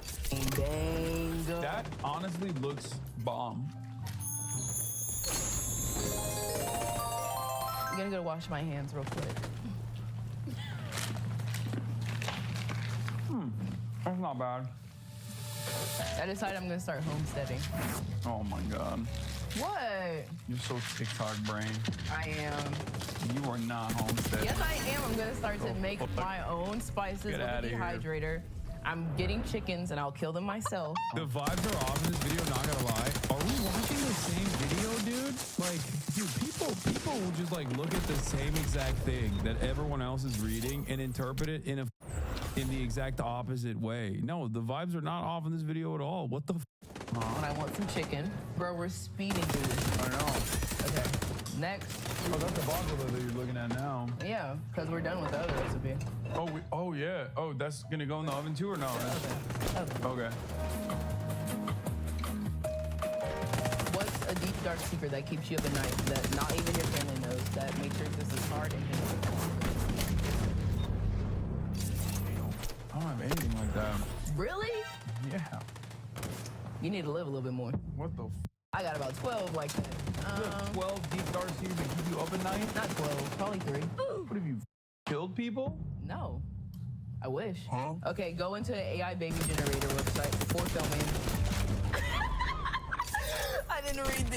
bang. That honestly looks bomb. I'm gonna go wash my hands real quick. That's not bad. I decided I'm gonna start homesteading. Oh my God. What? You're so TikTok brain. I am. You are not homesteading. Yes, I am. I'm gonna start to make my own spices with a dehydrator. I'm getting chickens and I'll kill them myself. The vibes are off in this video, not gonna lie. Are we watching the same video, dude? Like, dude, people will just like look at the same exact thing that everyone else is reading and interpret it in the exact opposite way. No, the vibes are not off in this video at all. What the And I want some chicken. Bro, we're speeding, dude. I know. Okay, next. Oh, that's the baklava that you're looking at now. Yeah, because we're done with the other recipe. Oh yeah. Oh, that's gonna go in the oven too or no? Okay. What's a deep, dark secret that keeps you up at night that not even your family knows, that makes your existence hard and painful? I don't have anything like that. Really? Yeah. You need to live a little bit more. What the I got about 12 like that. 12 deep dark secrets that keep you up at night? Not 12, probably 3. What have you killed people? No. I wish. Huh? Okay, go into the AI baby generator website before filming. I didn't read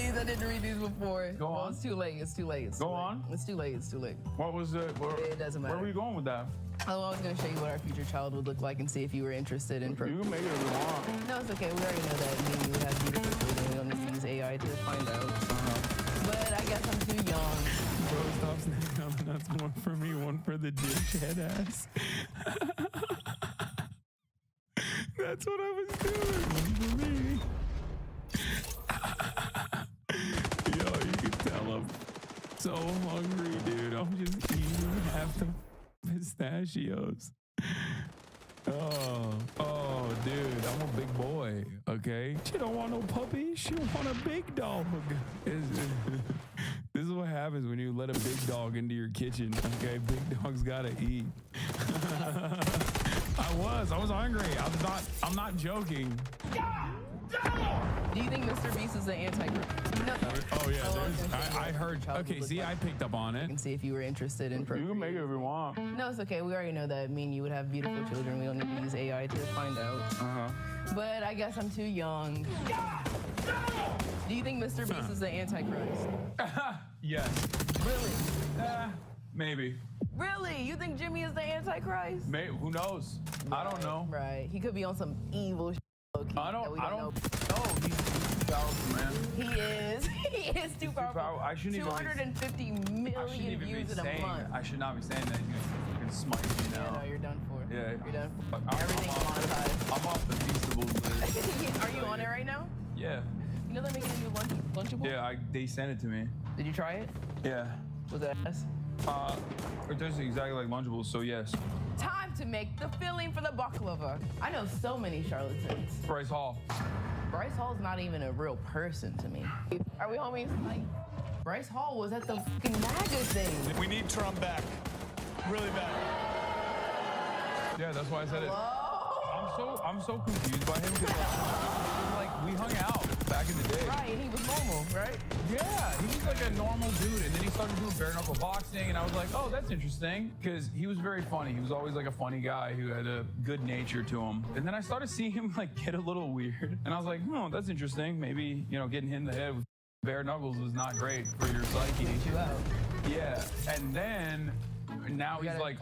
these before. Go on. It's too late. It's too late. Go on. It's too late. It's too late. What was it? It doesn't matter. Where were you going with that? Oh, I was going to show you what our future child would look like and see if you were interested in. You can make it if you want. No, it's okay. We already know that me and you would have beautiful children. We don't need to use AI to find out. But I guess I'm too young. Bro, stop snacking on nuts. One for me, one for the dish head ass. That's what I was doing. One for me. Yo, you can tell I'm so hungry, dude. I'm just eating half the pistachios. Oh, dude, I'm a big boy, okay? She don't want no puppy. She want a big dog. This is what happens when you let a big dog into your kitchen, okay? Big dog's gotta eat. I was hungry. I'm not joking. Do you think Mr. Beast is the Antichrist? No. Oh yeah, I heard. Okay, see, I picked up on it. And see if you were interested in. You can make it if you want. No, it's okay. We already know that me and you would have beautiful children. We don't need to use AI to find out. But I guess I'm too young. Do you think Mr. Beast is the Antichrist? Yes. Really? Maybe. Really? You think Jimmy is the Antichrist? Who knows? I don't know. Right. He could be on some evil shit. I don't know. He's too powerful, man. He is. He is too powerful. I shouldn't even 250 million views in a month. I should not be saying that. You can smite me now. Yeah, no, you're done for. Yeah. You're done for. Everything's monetized. I'm off the Feastables list. Are you on it right now? Yeah. You know they're making a new Lunchable? Yeah, they sent it to me. Did you try it? Yeah. Was it ass? It tastes exactly like Lunchables, so yes. Time to make the filling for the baklava. I know so many charlatans. Bryce Hall. Bryce Hall's not even a real person to me. Are we homies? Like, Bryce Hall was at the fucking MAGA thing. We need Trump back. Really bad. Yeah, that's why I said Hello? it. I'm so confused by him because like we hung out back in the day. Right, and he was normal, right? Yeah, he was like a normal dude, and then he started doing bare knuckle boxing, and I was like, oh, that's interesting, because he was very funny. He was always like a funny guy who had a good nature to him. And then I started seeing him like get a little weird, and I was like, oh, that's interesting. Maybe, you know, getting hit in the head with bare knuckles is not great for your psyche. Yeah, and then now he's like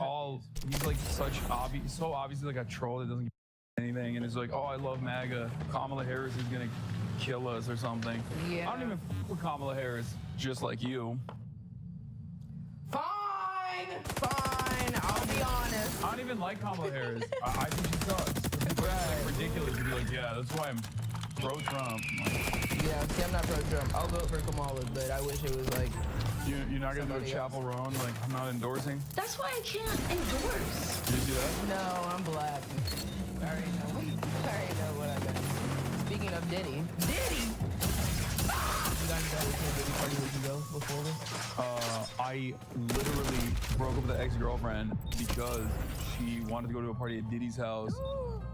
so obviously like a troll that doesn't get anything, and it's like, oh, I love MAGA. Kamala Harris is gonna kill us or something. Yeah. I don't even f with Kamala Harris, just like you. Fine, I'll be honest. I don't even like Kamala Harris. I think she sucks. It's like ridiculous to be like, yeah, that's why I'm pro-Trump. Yeah, see, I'm not pro-Trump. I'll vote for Kamala, but I wish it was like... You're not gonna do a Chapel Roan, like, I'm not endorsing? That's why I can't endorse. Did you do that? No, I'm black. I already know what I got. Speaking of Diddy. Diddy! You guys got to a Diddy party where you go before this? I literally broke up with an ex-girlfriend because she wanted to go to a party at Diddy's house,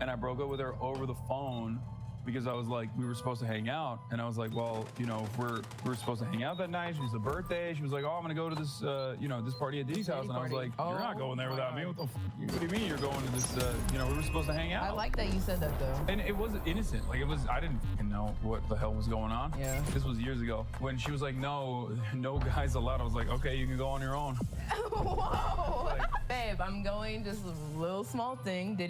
and I broke up with her over the phone because I was like, we were supposed to hang out, and I was like, well, you know, if we're supposed to hang out that night. She was a birthday. She was like, oh, I'm gonna go to this, you know, this party at Diddy's house, and I was like, you're not going there without me. What do you mean you're going to this? You know, we were supposed to hang out. I like that you said that though. And it wasn't innocent. Like I didn't fucking know what the hell was going on. Yeah. This was years ago. When she was like, no guys allowed. I was like, okay, you can go on your own. Whoa! Babe, I'm going just a little small thing.